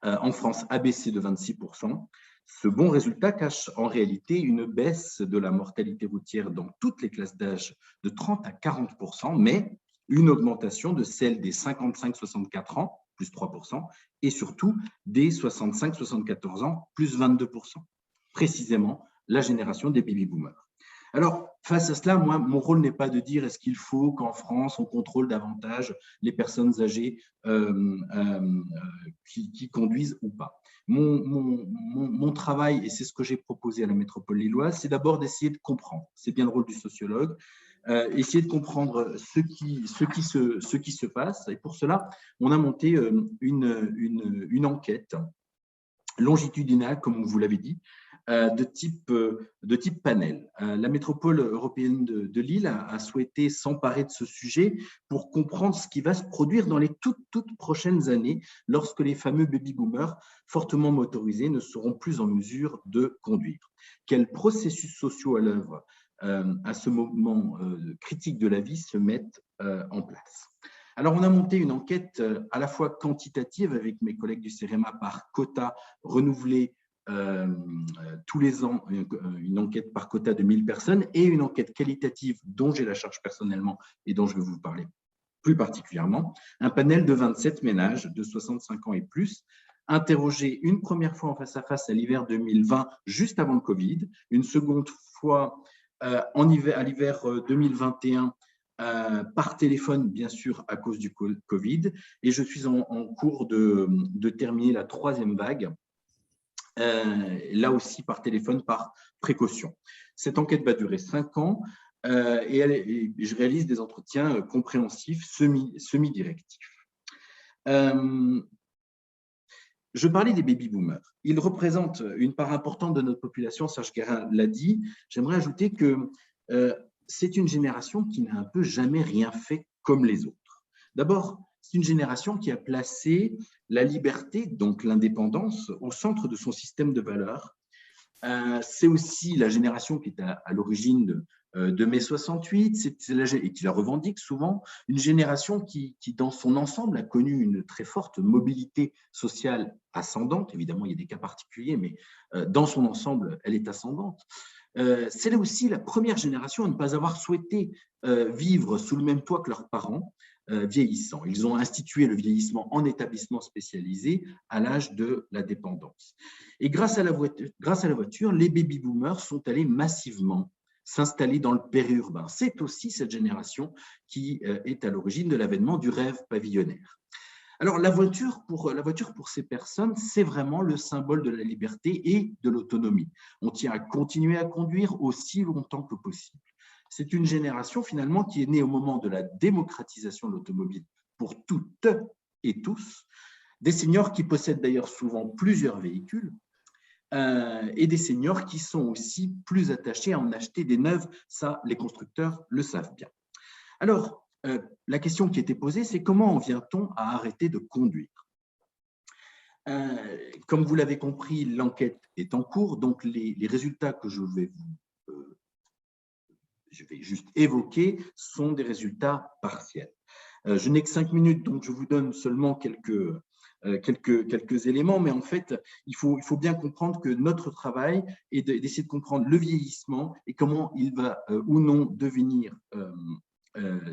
Speaker 4: en France a baissé de 26%. Ce bon résultat cache en réalité une baisse de la mortalité routière dans toutes les classes d'âge de 30 à 40%, mais une augmentation de celle des 55-64 ans, plus 3%, et surtout des 65-74 ans, plus 22%. Précisément la génération des baby-boomers. Alors, face à cela, moi, mon rôle n'est pas de dire est-ce qu'il faut qu'en France, on contrôle davantage les personnes âgées qui conduisent ou pas. Mon travail, et c'est ce que j'ai proposé à la métropole lilloise, c'est d'abord d'essayer de comprendre. C'est bien le rôle du sociologue, essayer de comprendre ce qui se passe. Et pour cela, on a monté une enquête longitudinale, comme vous l'avez dit, de type panel. La métropole européenne de Lille a souhaité s'emparer de ce sujet pour comprendre ce qui va se produire dans les toutes prochaines années lorsque les fameux baby-boomers fortement motorisés ne seront plus en mesure de conduire. Quels processus sociaux à l'œuvre à ce moment critique de la vie se mettent en place? Alors, on a monté une enquête à la fois quantitative avec mes collègues du CEREMA par quota renouvelé tous les ans, une enquête par quota de 1000 personnes, et une enquête qualitative dont j'ai la charge personnellement et dont je vais vous parler plus particulièrement, un panel de 27 ménages de 65 ans et plus, interrogés une première fois en face à l'hiver 2020, juste avant le Covid, une seconde fois à l'hiver 2021, par téléphone, bien sûr, à cause du Covid, et je suis en cours de terminer la 3e vague, là aussi par téléphone, par précaution. Cette enquête va durer 5 ans et je réalise des entretiens compréhensifs, semi-directifs. Je parlais des baby-boomers. Ils représentent une part importante de notre population, Serge Guérin l'a dit. J'aimerais ajouter que c'est une génération qui n'a un peu jamais rien fait comme les autres. D'abord, c'est une génération qui a placé la liberté, donc l'indépendance, au centre de son système de valeurs. C'est aussi la génération qui est à l'origine de mai 68 et qui la revendique souvent, une génération qui, dans son ensemble, a connu une très forte mobilité sociale ascendante. Évidemment, il y a des cas particuliers, mais dans son ensemble, elle est ascendante. C'est là aussi la première génération à ne pas avoir souhaité vivre sous le même toit que leurs parents vieillissants. Ils ont institué le vieillissement en établissement spécialisé à l'âge de la dépendance. Et grâce à la voiture, les baby-boomers sont allés massivement s'installer dans le périurbain. C'est aussi cette génération qui est à l'origine de l'avènement du rêve pavillonnaire. Alors, la voiture pour ces personnes, c'est vraiment le symbole de la liberté et de l'autonomie. On tient à continuer à conduire aussi longtemps que possible. C'est une génération finalement qui est née au moment de la démocratisation de l'automobile pour toutes et tous, des seniors qui possèdent d'ailleurs souvent plusieurs véhicules et des seniors qui sont aussi plus attachés à en acheter des neuves. Ça, les constructeurs le savent bien. Alors, la question qui était posée, c'est comment en vient-on à arrêter de conduire? Comme vous l'avez compris, l'enquête est en cours, donc les résultats que je vais juste évoquer sont des résultats partiels. Je n'ai que 5 minutes, donc je vous donne seulement quelques éléments, mais en fait, il faut bien comprendre que notre travail est d'essayer de comprendre le vieillissement et comment il va ou non devenir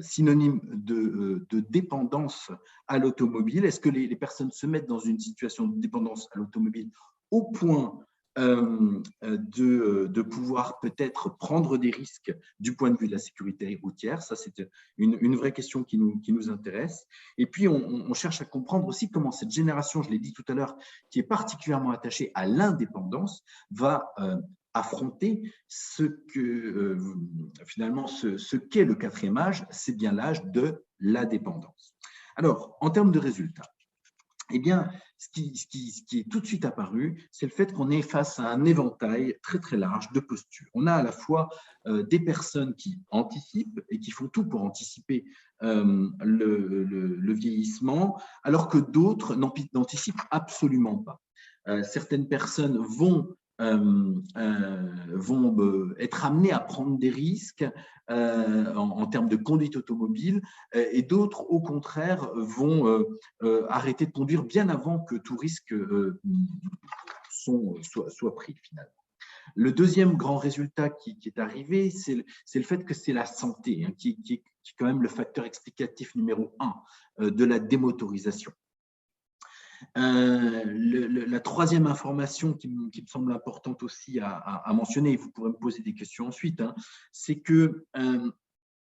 Speaker 4: synonyme de dépendance à l'automobile. Est-ce que les personnes se mettent dans une situation de dépendance à l'automobile au point de pouvoir peut-être prendre des risques du point de vue de la sécurité routière? Ça, c'est une vraie question qui nous intéresse. Et puis, on cherche à comprendre aussi comment cette génération, je l'ai dit tout à l'heure, qui est particulièrement attachée à l'indépendance, va affronter finalement ce qu'est le 4e âge, c'est bien l'âge de la dépendance. Alors, en termes de résultats, eh bien, ce qui est tout de suite apparu, c'est le fait qu'on est face à un éventail très, très large de postures. On a à la fois des personnes qui anticipent et qui font tout pour anticiper le vieillissement, alors que d'autres n'anticipent absolument pas. Certaines personnes vont être amenés à prendre des risques en termes de conduite automobile et d'autres, au contraire, vont arrêter de conduire bien avant que tout risque soit pris finalement. Le deuxième grand résultat qui est arrivé, c'est le fait que c'est la santé qui est quand même le facteur explicatif numéro 1 de la démotorisation. La troisième information qui me semble importante aussi à mentionner, et vous pourrez me poser des questions ensuite, c'est que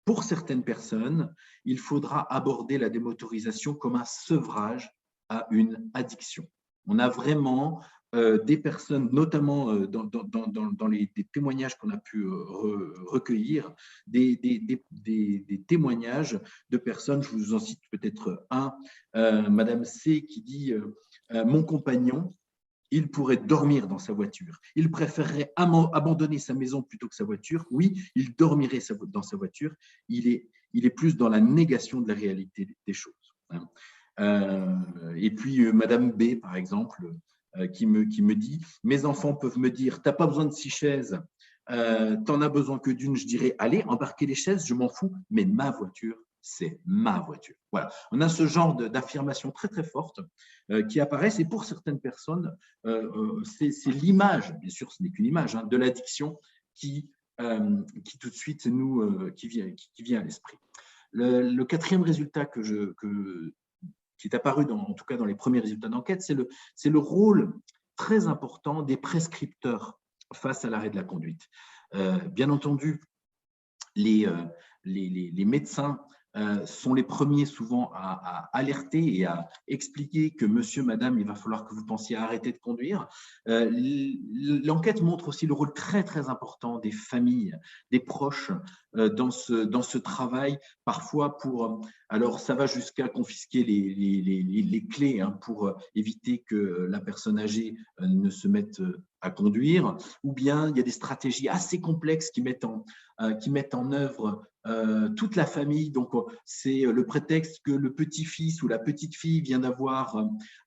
Speaker 4: pour certaines personnes, il faudra aborder la démotorisation comme un sevrage à une addiction. On a vraiment des personnes, notamment dans les témoignages qu'on a pu recueillir, des témoignages de personnes, je vous en cite peut-être un, Madame C qui dit mon compagnon, il pourrait dormir dans sa voiture. Il préférerait abandonner sa maison plutôt que sa voiture. Oui, il dormirait dans sa voiture. Il est plus dans la négation de la réalité des choses. Et puis, Madame B, par exemple, qui me dit « Mes enfants peuvent me dire, tu n'as pas besoin de 6 chaises, tu n'en as besoin que d'une. » Je dirais « Allez, embarquez les chaises, je m'en fous, mais ma voiture, c'est ma voiture. » Voilà, on a ce genre d'affirmations très, très fortes qui apparaissent. Et pour certaines personnes, c'est l'image, bien sûr, ce n'est qu'une image, de l'addiction qui tout de suite qui vient à l'esprit. Le quatrième résultat qui est apparu, en tout cas dans les premiers résultats d'enquête, c'est le rôle très important des prescripteurs face à l'arrêt de la conduite. Bien entendu, les médecins sont les premiers souvent à alerter et à expliquer que monsieur, madame, il va falloir que vous pensiez à arrêter de conduire. L'enquête montre aussi le rôle très, très important des familles, des proches dans ce travail, parfois alors ça va jusqu'à confisquer les clés pour éviter que la personne âgée ne se mette à conduire, ou bien il y a des stratégies assez complexes qui mettent en œuvre toute la famille. Donc, c'est le prétexte que le petit-fils ou la petite-fille vient d'avoir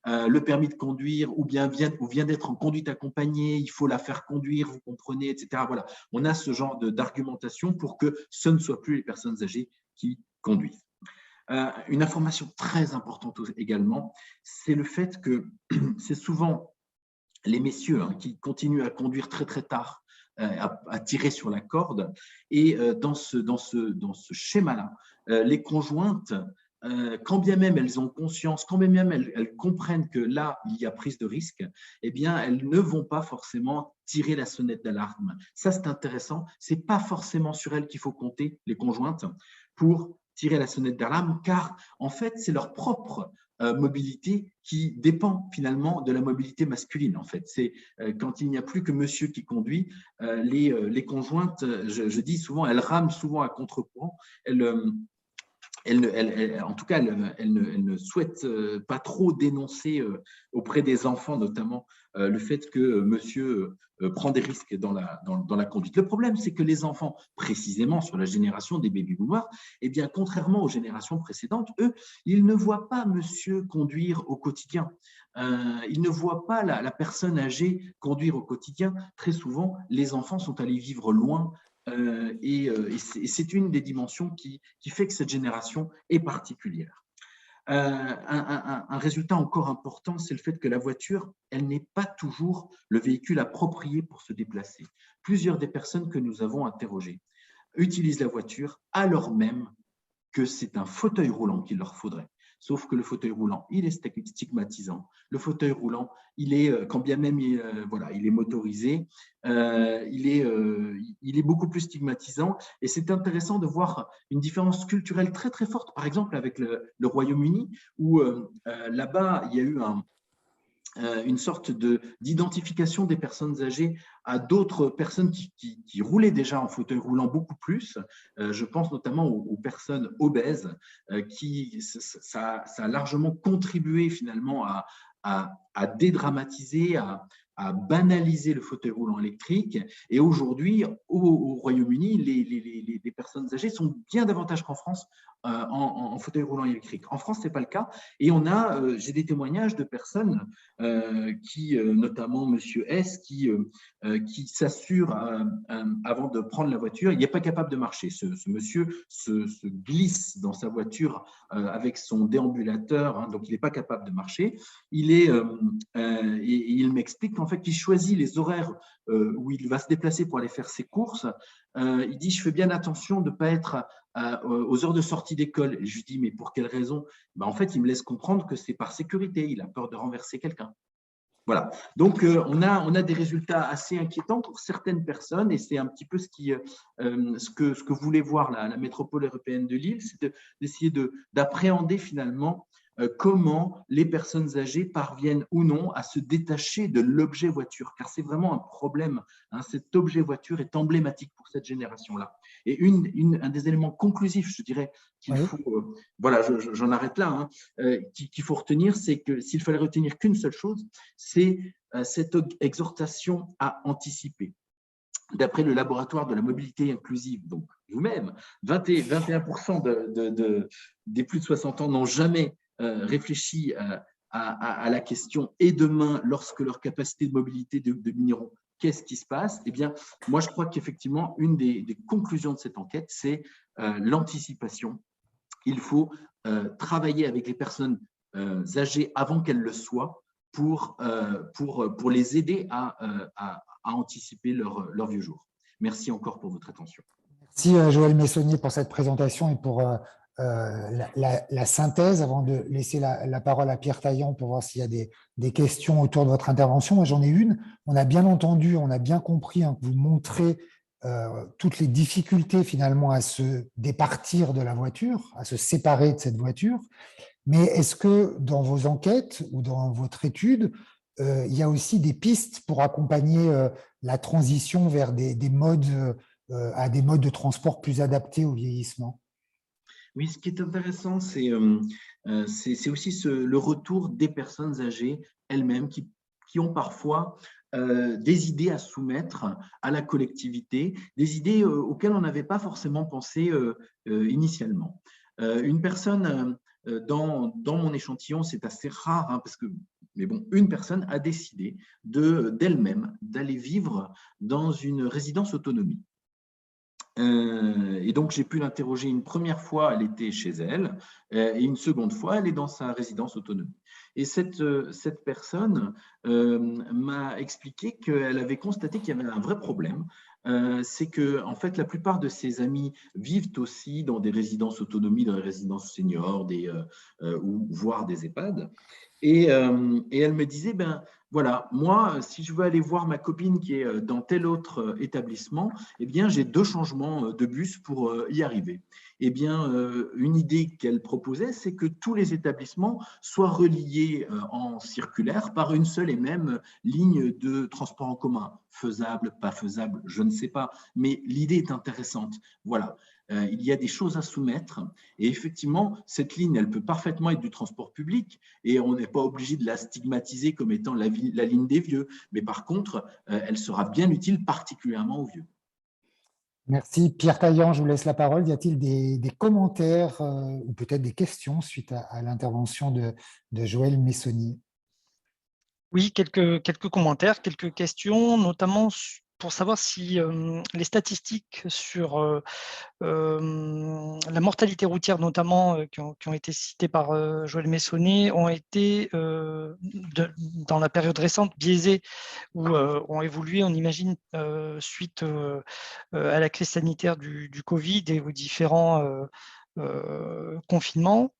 Speaker 4: le permis de conduire ou vient d'être en conduite accompagnée, il faut la faire conduire, vous comprenez, etc. Voilà, on a ce genre d'argumentation pour que ce ne soient plus les personnes âgées qui conduisent. Une information très importante également, c'est le fait que c'est souvent les messieurs qui continuent à conduire très, très tard, à tirer sur la corde. Et dans ce schéma-là, les conjointes, quand bien même elles ont conscience, quand bien même elles comprennent que là, il y a prise de risque, eh bien, elles ne vont pas forcément tirer la sonnette d'alarme. Ça, c'est intéressant. Ce n'est pas forcément sur elles qu'il faut compter, les conjointes, pour tirer la sonnette d'alarme, car en fait, c'est leur propre mobilité qui dépend finalement de la mobilité masculine. En fait, c'est quand il n'y a plus que monsieur qui conduit, les conjointes, je dis souvent, elles rament souvent à contre-courant. En tout cas, elles ne souhaitent pas trop dénoncer auprès des enfants, notamment, le fait que monsieur prend des risques dans la conduite. Le problème, c'est que les enfants, précisément sur la génération des baby-boomers, eh bien, contrairement aux générations précédentes, eux, ils ne voient pas monsieur conduire au quotidien. Ils ne voient pas la personne âgée conduire au quotidien. Très souvent, les enfants sont allés vivre loin et c'est une des dimensions qui fait que cette génération est particulière. Un résultat encore important, c'est le fait que la voiture, elle n'est pas toujours le véhicule approprié pour se déplacer. Plusieurs des personnes que nous avons interrogées utilisent la voiture alors même que c'est un fauteuil roulant qu'il leur faudrait. Sauf que le fauteuil roulant, il est stigmatisant. Le fauteuil roulant, il est, quand bien même il est motorisé, il est beaucoup plus stigmatisant. Et c'est intéressant de voir une différence culturelle très, très forte, par exemple avec le Royaume-Uni, où là-bas, il y a eu une sorte d'identification des personnes âgées à d'autres personnes qui roulaient déjà en fauteuil roulant beaucoup plus. Je pense notamment aux personnes obèses, ça a largement contribué finalement à dédramatiser, à banaliser le fauteuil roulant électrique. Et aujourd'hui, au Royaume-Uni, les personnes âgées sont bien davantage qu'en France en fauteuil roulant électrique. En France, ce n'est pas le cas. Et j'ai des témoignages de personnes notamment Monsieur S, qui s'assure avant de prendre la voiture, il n'est pas capable de marcher. Ce monsieur se glisse dans sa voiture avec son déambulateur, hein, donc il n'est pas capable de marcher. Il m'explique qu'en fait, il choisit les horaires où il va se déplacer pour aller faire ses courses. Il dit, je fais bien attention de ne pas être aux heures de sortie d'école. Et je lui dis, mais pour quelle raison? En fait, il me laisse comprendre que c'est par sécurité. Il a peur de renverser quelqu'un. Voilà. Donc, on a des résultats assez inquiétants pour certaines personnes, et c'est un petit peu ce que voulait voir la métropole européenne de Lille, c'est d'essayer d'appréhender finalement comment les personnes âgées parviennent ou non à se détacher de l'objet voiture, car c'est vraiment un problème. Hein, cet objet voiture est emblématique pour cette génération-là. Et un des éléments conclusifs, je dirais, qu'il faut, j'en arrête là, hein, qu'il faut retenir, c'est que s'il fallait retenir qu'une seule chose, c'est cette exhortation à anticiper. D'après le laboratoire de la mobilité inclusive, donc vous-même, 21% des plus de 60 ans n'ont jamais réfléchi à la question « et demain, lorsque leur capacité de mobilité diminueront, qu'est-ce qui se passe ?» Eh bien, moi, je crois qu'effectivement, une des conclusions de cette enquête, c'est l'anticipation. Il faut travailler avec les personnes âgées avant qu'elles le soient pour les aider à anticiper leur vieux jour. Merci encore pour votre attention.
Speaker 1: Merci Joël Messonnier pour cette présentation et pour la synthèse. Avant de laisser la parole à Pierre Taillant pour voir s'il y a des questions autour de votre intervention. Moi, j'en ai une. On a bien entendu, on a bien compris que vous montrez toutes les difficultés finalement à se départir de la voiture, à se séparer de cette voiture. Mais est-ce que dans vos enquêtes ou dans votre étude, il y a aussi des pistes pour accompagner la transition vers à des modes de transport plus adaptés au vieillissement?
Speaker 4: Oui, ce qui est intéressant, c'est aussi le retour des personnes âgées elles-mêmes qui ont parfois des idées à soumettre à la collectivité, des idées auxquelles on n'avait pas forcément pensé initialement. Une personne dans mon échantillon, c'est assez rare, hein, mais bon, une personne a décidé d'elle-même d'aller vivre dans une résidence autonomie. Et donc, j'ai pu l'interroger une première fois, elle était chez elle, et une seconde fois, elle est dans sa résidence autonomie. Et cette personne m'a expliqué qu'elle avait constaté qu'il y avait un vrai problème. C'est que, en fait, la plupart de ses amis vivent aussi dans des résidences autonomie, dans des résidences seniors, ou voire des EHPAD. Et elle me disait, voilà, moi, si je veux aller voir ma copine qui est dans tel autre établissement, eh bien, j'ai 2 changements de bus pour y arriver. Eh bien, une idée qu'elle proposait, c'est que tous les établissements soient reliés en circulaire par une seule et même ligne de transport en commun. Faisable, pas faisable, je ne sais pas, mais l'idée est intéressante. Voilà. Il y a des choses à soumettre et effectivement, cette ligne, elle peut parfaitement être du transport public et on n'est pas obligé de la stigmatiser comme étant la ligne des vieux, mais par contre, elle sera bien utile particulièrement aux vieux.
Speaker 1: Merci. Pierre Taillant, je vous laisse la parole. Y a-t-il des commentaires ou peut-être des questions suite à l'intervention de Joël Messonnier?
Speaker 3: Oui, quelques commentaires, quelques questions, notamment pour savoir si les statistiques sur la mortalité routière, notamment, qui ont été citées par Joël Messonnier, ont été, dans la période récente, biaisées ou ont évolué, on imagine, suite à la crise sanitaire du Covid et aux différents confinements.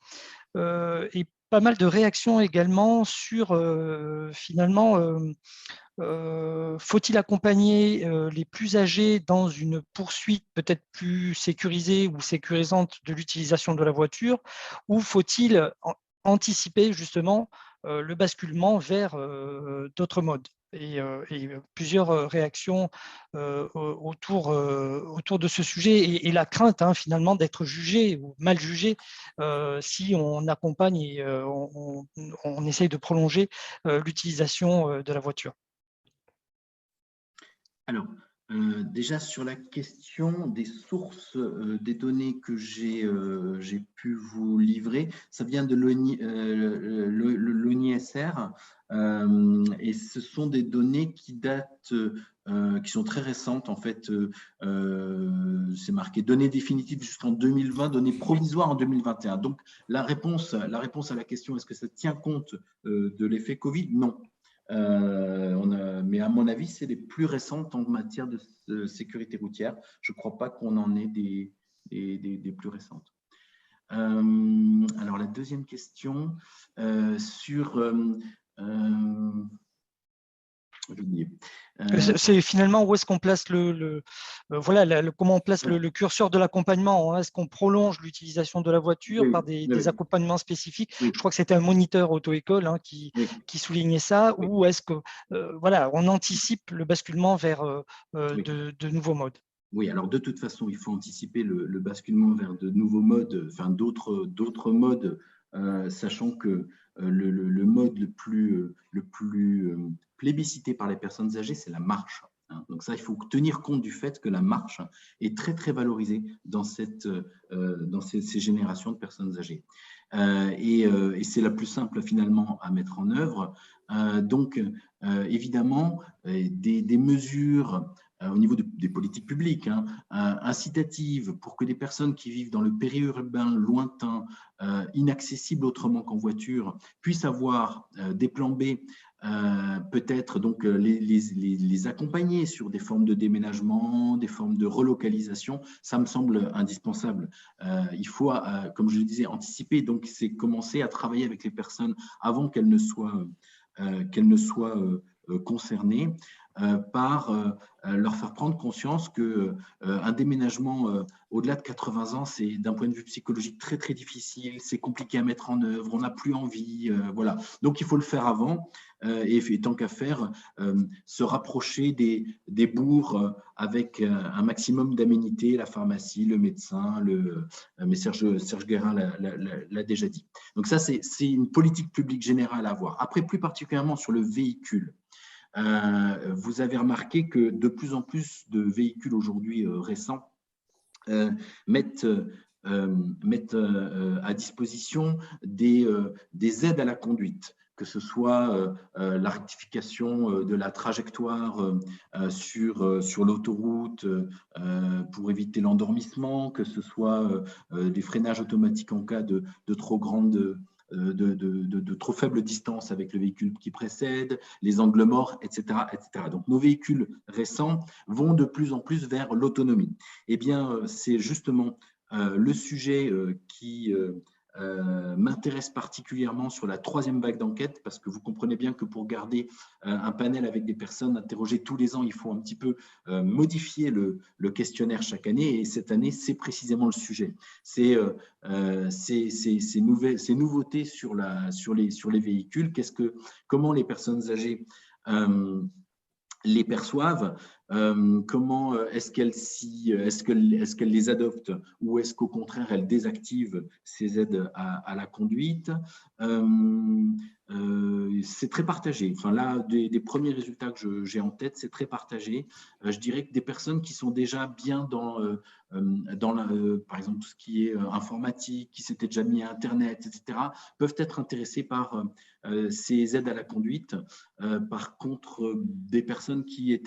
Speaker 3: Et pas mal de réactions également sur, finalement, faut-il accompagner les plus âgés dans une poursuite peut-être plus sécurisée ou sécurisante de l'utilisation de la voiture, ou faut-il anticiper justement le basculement vers d'autres modes? Et plusieurs réactions autour de ce sujet et la crainte finalement d'être jugé ou mal jugé si on accompagne et on essaye de prolonger l'utilisation de la voiture.
Speaker 4: Alors, déjà sur la question des sources des données que j'ai pu vous livrer, ça vient de l'ONISR et ce sont des données qui datent, qui sont très récentes en fait. C'est marqué données définitives jusqu'en 2020, données provisoires en 2021. Donc la réponse à la question est-ce que ça tient compte de l'effet Covid? Non. Mais à mon avis, c'est les plus récentes en matière de sécurité routière. Je ne crois pas qu'on en ait des plus récentes. Alors, la deuxième question sur…
Speaker 3: c'est finalement où est-ce qu'on place comment on place le curseur de l'accompagnement. Est-ce qu'on prolonge l'utilisation de la voiture par des accompagnements spécifiques? Je crois que c'était un moniteur auto-école qui soulignait ça. Ou est-ce que on anticipe le basculement vers de nouveaux modes?
Speaker 4: Oui, alors de toute façon, il faut anticiper le basculement vers de nouveaux modes, enfin d'autres modes, sachant que le mode le plus plébiscité par les personnes âgées, c'est la marche. Donc ça, il faut tenir compte du fait que la marche est très, très valorisée dans ces générations de personnes âgées. Et c'est la plus simple finalement à mettre en œuvre. Donc, évidemment, des mesures au niveau des politiques publiques, incitatives pour que des personnes qui vivent dans le périurbain lointain, inaccessible autrement qu'en voiture, puissent avoir des plans B, peut-être donc les accompagner sur des formes de déménagement, des formes de relocalisation, ça me semble indispensable. Il faut, comme je le disais, anticiper, donc c'est commencer à travailler avec les personnes avant qu'elles ne soient concernées, par leur faire prendre conscience qu'un déménagement au-delà de 80 ans, c'est d'un point de vue psychologique très très difficile, c'est compliqué à mettre en œuvre, on n'a plus envie, voilà. Donc il faut le faire avant et tant qu'à faire, se rapprocher des bourgs avec un maximum d'aménités, la pharmacie, le médecin, mais Serge Guérin l'a déjà dit. Donc ça, c'est une politique publique générale à avoir. Après, plus particulièrement sur le véhicule. Vous avez remarqué que de plus en plus de véhicules aujourd'hui récents mettent à disposition des aides à la conduite, que ce soit la rectification de la trajectoire sur l'autoroute pour éviter l'endormissement, que ce soit des freinages automatiques en cas de trop grande de trop faible distance avec le véhicule qui précède, les angles morts, etc., etc. Donc, nos véhicules récents vont de plus en plus vers l'autonomie. Eh bien, c'est justement le sujet qui m'intéresse particulièrement sur la troisième vague d'enquête, parce que vous comprenez bien que pour garder un panel avec des personnes interrogées tous les ans, il faut un petit peu modifier le questionnaire chaque année, et cette année, c'est précisément le sujet. C'est ces nouveautés sur les véhicules, comment les personnes âgées les perçoivent, comment est-ce qu'elles les adoptent ou est-ce qu'au contraire elles désactivent ces aides à la conduite. C'est très partagé. Enfin, là, des premiers résultats que j'ai en tête, c'est très partagé. Je dirais que des personnes qui sont déjà bien dans par exemple, tout ce qui est informatique, qui s'étaient déjà mis à Internet, etc., peuvent être intéressées par ces aides à la conduite. Par contre, des personnes qui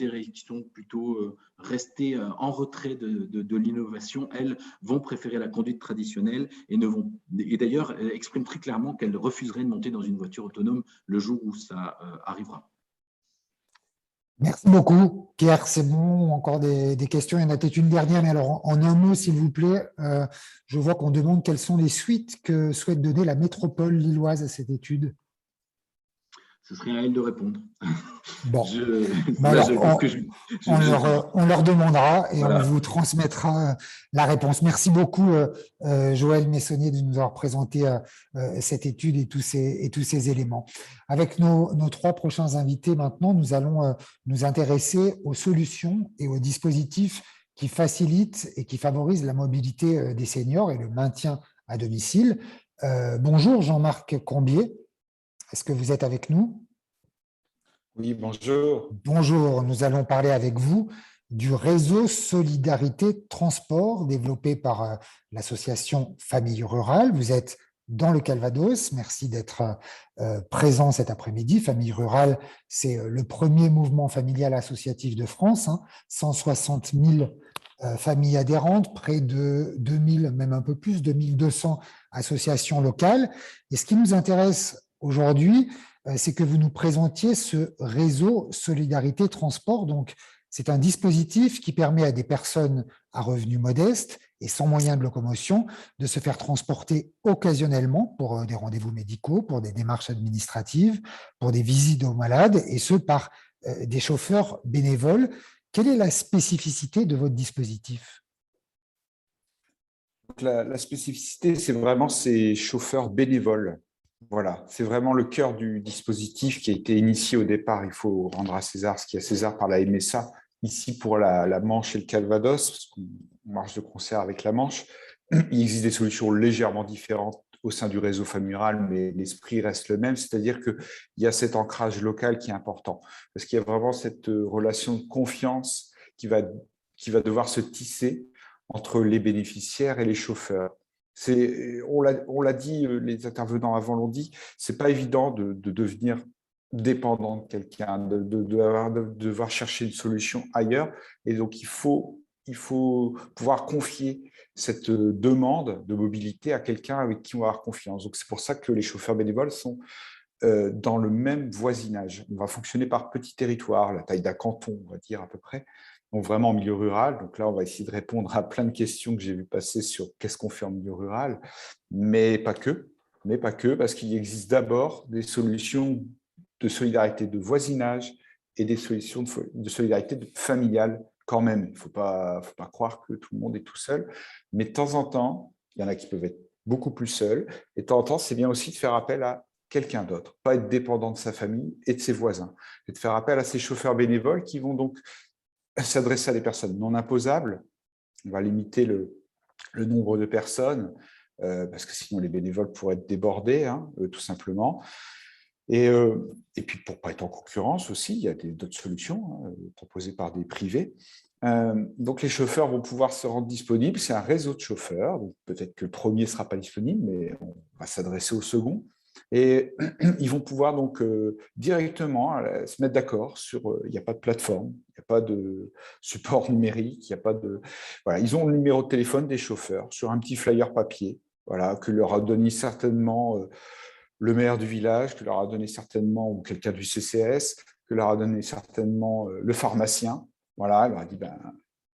Speaker 4: sont plutôt rester en retrait de l'innovation, elles vont préférer la conduite traditionnelle et d'ailleurs expriment très clairement qu'elles refuseraient de monter dans une voiture autonome le jour où ça arrivera.
Speaker 1: Merci beaucoup, Pierre. C'est bon, encore des questions. Il y en a peut-être une dernière, mais alors en un mot, s'il vous plaît, je vois qu'on demande quelles sont les suites que souhaite donner la métropole lilloise à cette étude.
Speaker 4: Ce serait à elle de répondre.
Speaker 1: Bon, alors, on leur demandera et
Speaker 4: voilà.
Speaker 1: on vous transmettra la réponse. Merci beaucoup, Joël Messonnier, de nous avoir présenté cette étude et tous ces éléments. Avec nos trois prochains invités maintenant, nous allons nous intéresser aux solutions et aux dispositifs qui facilitent et qui favorisent la mobilité des seniors et le maintien à domicile. Bonjour Jean-Marc Combier. Est-ce que vous êtes avec nous?
Speaker 5: Oui, bonjour.
Speaker 1: Bonjour, nous allons parler avec vous du réseau Solidarité Transport développé par l'association Famille Rurale. Vous êtes dans le Calvados. Merci d'être présent cet après-midi. Famille Rurale, c'est le premier mouvement familial associatif de France. 160 000 familles adhérentes, près de 2000, même un peu plus, 2200 associations locales. Et ce qui nous intéresse aujourd'hui, c'est que vous nous présentiez ce réseau Solidarité Transport. Donc, c'est un dispositif qui permet à des personnes à revenus modestes et sans moyens de locomotion de se faire transporter occasionnellement pour des rendez-vous médicaux, pour des démarches administratives, pour des visites aux malades, et ce par des chauffeurs bénévoles. Quelle est la spécificité de votre dispositif?
Speaker 5: La spécificité, c'est vraiment ces chauffeurs bénévoles. Voilà, c'est vraiment le cœur du dispositif qui a été initié au départ. Il faut rendre à César ce qui est à César par la MSA, ici pour la Manche et le Calvados, parce qu'on marche de concert avec la Manche. Il existe des solutions légèrement différentes au sein du réseau Famille Rurale, mais l'esprit reste le même, c'est-à-dire qu'il y a cet ancrage local qui est important, parce qu'il y a vraiment cette relation de confiance qui va devoir se tisser entre les bénéficiaires et les chauffeurs. On l'a dit, les intervenants avant l'ont dit, c'est pas évident de devenir dépendant de quelqu'un, de devoir chercher une solution ailleurs. Et donc, il faut pouvoir confier cette demande de mobilité à quelqu'un avec qui on va avoir confiance. Donc, c'est pour ça que les chauffeurs bénévoles sont dans le même voisinage. On va fonctionner par petits territoires, la taille d'un canton, on va dire à peu près. Donc vraiment en milieu rural. Donc là, on va essayer de répondre à plein de questions que j'ai vu passer sur qu'est-ce qu'on fait en milieu rural, mais pas que, parce qu'il existe d'abord des solutions de solidarité de voisinage et des solutions de solidarité familiale quand même. Il ne faut pas croire que tout le monde est tout seul, mais de temps en temps, il y en a qui peuvent être beaucoup plus seuls, et de temps en temps, c'est bien aussi de faire appel à quelqu'un d'autre, pas être dépendant de sa famille et de ses voisins, et de faire appel à ces chauffeurs bénévoles qui vont donc s'adresser à des personnes non imposables. On va limiter le nombre de personnes, parce que sinon les bénévoles pourraient être débordés, tout simplement. Et puis pour ne pas être en concurrence aussi, il y a d'autres solutions proposées par des privés. Donc les chauffeurs vont pouvoir se rendre disponibles. C'est un réseau de chauffeurs. Peut-être que le premier ne sera pas disponible, mais on va s'adresser au second. Et ils vont pouvoir donc directement se mettre d'accord sur, il n'y a pas de plateforme, il n'y a pas de support numérique, il n'y a pas de… Voilà, ils ont le numéro de téléphone des chauffeurs sur un petit flyer papier, voilà, que leur a donné certainement le maire du village, que leur a donné certainement ou quelqu'un du CCS, que leur a donné certainement le pharmacien. Voilà, il leur a dit,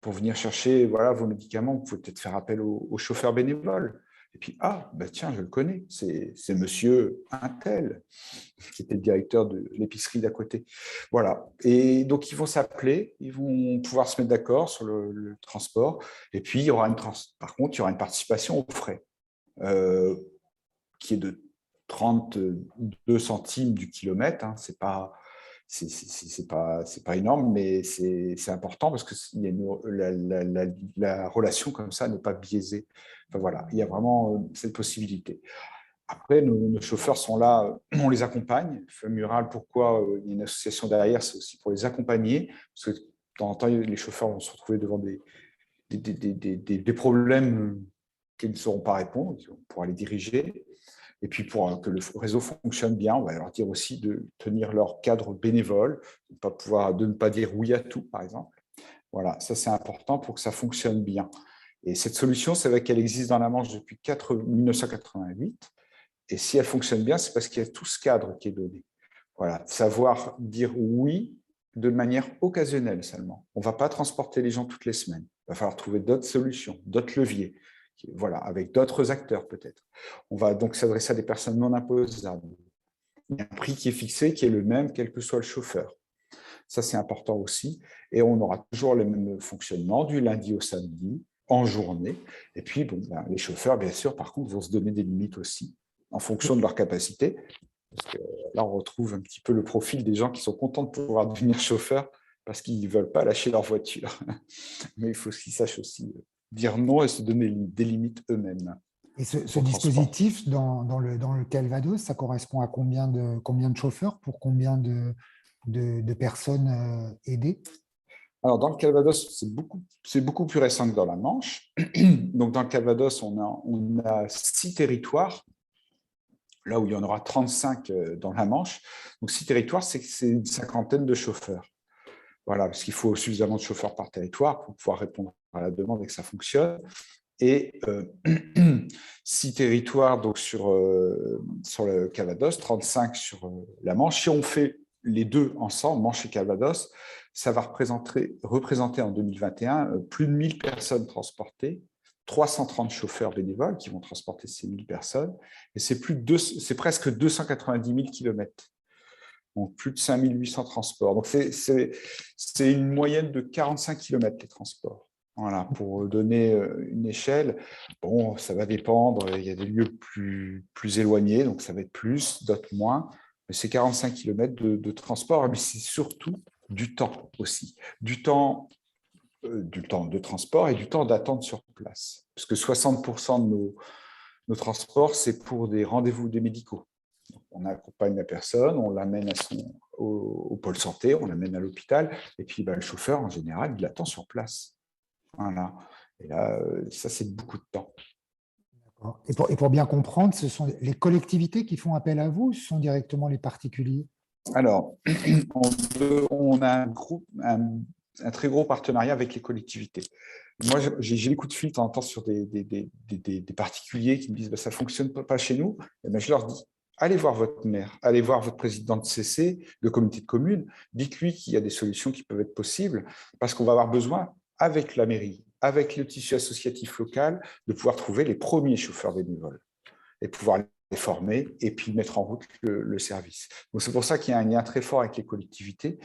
Speaker 5: pour venir chercher vos médicaments, vous pouvez peut-être faire appel aux chauffeurs bénévoles. Et puis, tiens, je le connais, c'est monsieur Untel, qui était le directeur de l'épicerie d'à côté. Voilà. Et donc, ils vont s'appeler, ils vont pouvoir se mettre d'accord sur le transport. Et puis, par contre, il y aura une participation aux frais, qui est de 32 centimes du kilomètre. C'est pas énorme, mais c'est important parce que la relation comme ça n'est pas biaisée. Enfin, voilà, il y a vraiment cette possibilité. Après, nos chauffeurs sont là, on les accompagne. Famille Rurale, pourquoi il y a une association derrière, c'est aussi pour les accompagner, parce que de temps en temps, les chauffeurs vont se retrouver devant des problèmes qu'ils ne sauront pas répondre, on pourra les diriger. Et puis, pour que le réseau fonctionne bien, on va leur dire aussi de tenir leur cadre bénévole, de ne pas dire oui à tout, par exemple. Voilà, ça c'est important pour que ça fonctionne bien. Et cette solution, c'est vrai qu'elle existe dans la Manche depuis 1988. Et si elle fonctionne bien, c'est parce qu'il y a tout ce cadre qui est donné. Voilà, savoir dire oui de manière occasionnelle seulement. On ne va pas transporter les gens toutes les semaines. Il va falloir trouver d'autres solutions, d'autres leviers, voilà, avec d'autres acteurs peut-être. On va donc s'adresser à des personnes non imposables. Il y a un prix qui est fixé, qui est le même, quel que soit le chauffeur. Ça, c'est important aussi. Et on aura toujours le même fonctionnement du lundi au samedi, en journée. Et puis, bon, ben, les chauffeurs, bien sûr, par contre, vont se donner des limites aussi, en fonction de leur capacité. Parce que là, on retrouve un petit peu le profil des gens qui sont contents de pouvoir devenir chauffeurs parce qu'ils ne veulent pas lâcher leur voiture. Mais il faut qu'ils sachent aussi dire non et se donner des limites eux-mêmes.
Speaker 1: Et ce dispositif dans le Calvados, ça correspond à combien de chauffeurs pour combien de personnes aidées?
Speaker 5: Alors, dans le Calvados, c'est beaucoup plus récent que dans la Manche. Donc, dans le Calvados, on a 6 territoires, là où il y en aura 35 dans la Manche. Donc, 6 territoires, c'est une cinquantaine de chauffeurs. Voilà, parce qu'il faut suffisamment de chauffeurs par territoire pour pouvoir répondre à la demande et que ça fonctionne. Et 6 territoires donc sur le Calvados, 35 sur la Manche. Si on fait les deux ensemble, Manche et Calvados, ça va représenter en 2021 plus de 1000 personnes transportées, 330 chauffeurs bénévoles qui vont transporter ces 1000 personnes, et c'est presque 290 000 kilomètres. Donc plus de 5800 transports. Donc c'est une moyenne de 45 kilomètres les transports. Voilà, pour donner une échelle, bon, ça va dépendre, il y a des lieux plus éloignés, donc ça va être plus, d'autres moins, mais c'est 45 km de transport, mais c'est surtout du temps aussi, du temps de transport et du temps d'attente sur place, parce que 60% de nos transports, c'est pour des rendez-vous des médicaux. Donc, on accompagne la personne, on l'amène au pôle santé, on l'amène à l'hôpital, et puis le chauffeur, en général, il attend sur place. Voilà. Et là, ça, c'est beaucoup de temps.
Speaker 1: Et pour bien comprendre, ce sont les collectivités qui font appel à vous ou ce sont directement les particuliers?
Speaker 5: Alors, on a un très gros partenariat avec les collectivités. Moi, j'ai les coups de fil de temps en temps sur des particuliers qui me disent ça ne fonctionne pas chez nous. Et bien, je leur dis, allez voir votre maire, allez voir votre président de CC, de comité de communes, dites-lui qu'il y a des solutions qui peuvent être possibles parce qu'on va avoir besoin, avec la mairie, avec le tissu associatif local, de pouvoir trouver les premiers chauffeurs bénévoles et pouvoir les former et puis mettre en route le service. Donc c'est pour ça qu'il y a un lien très fort avec les collectivités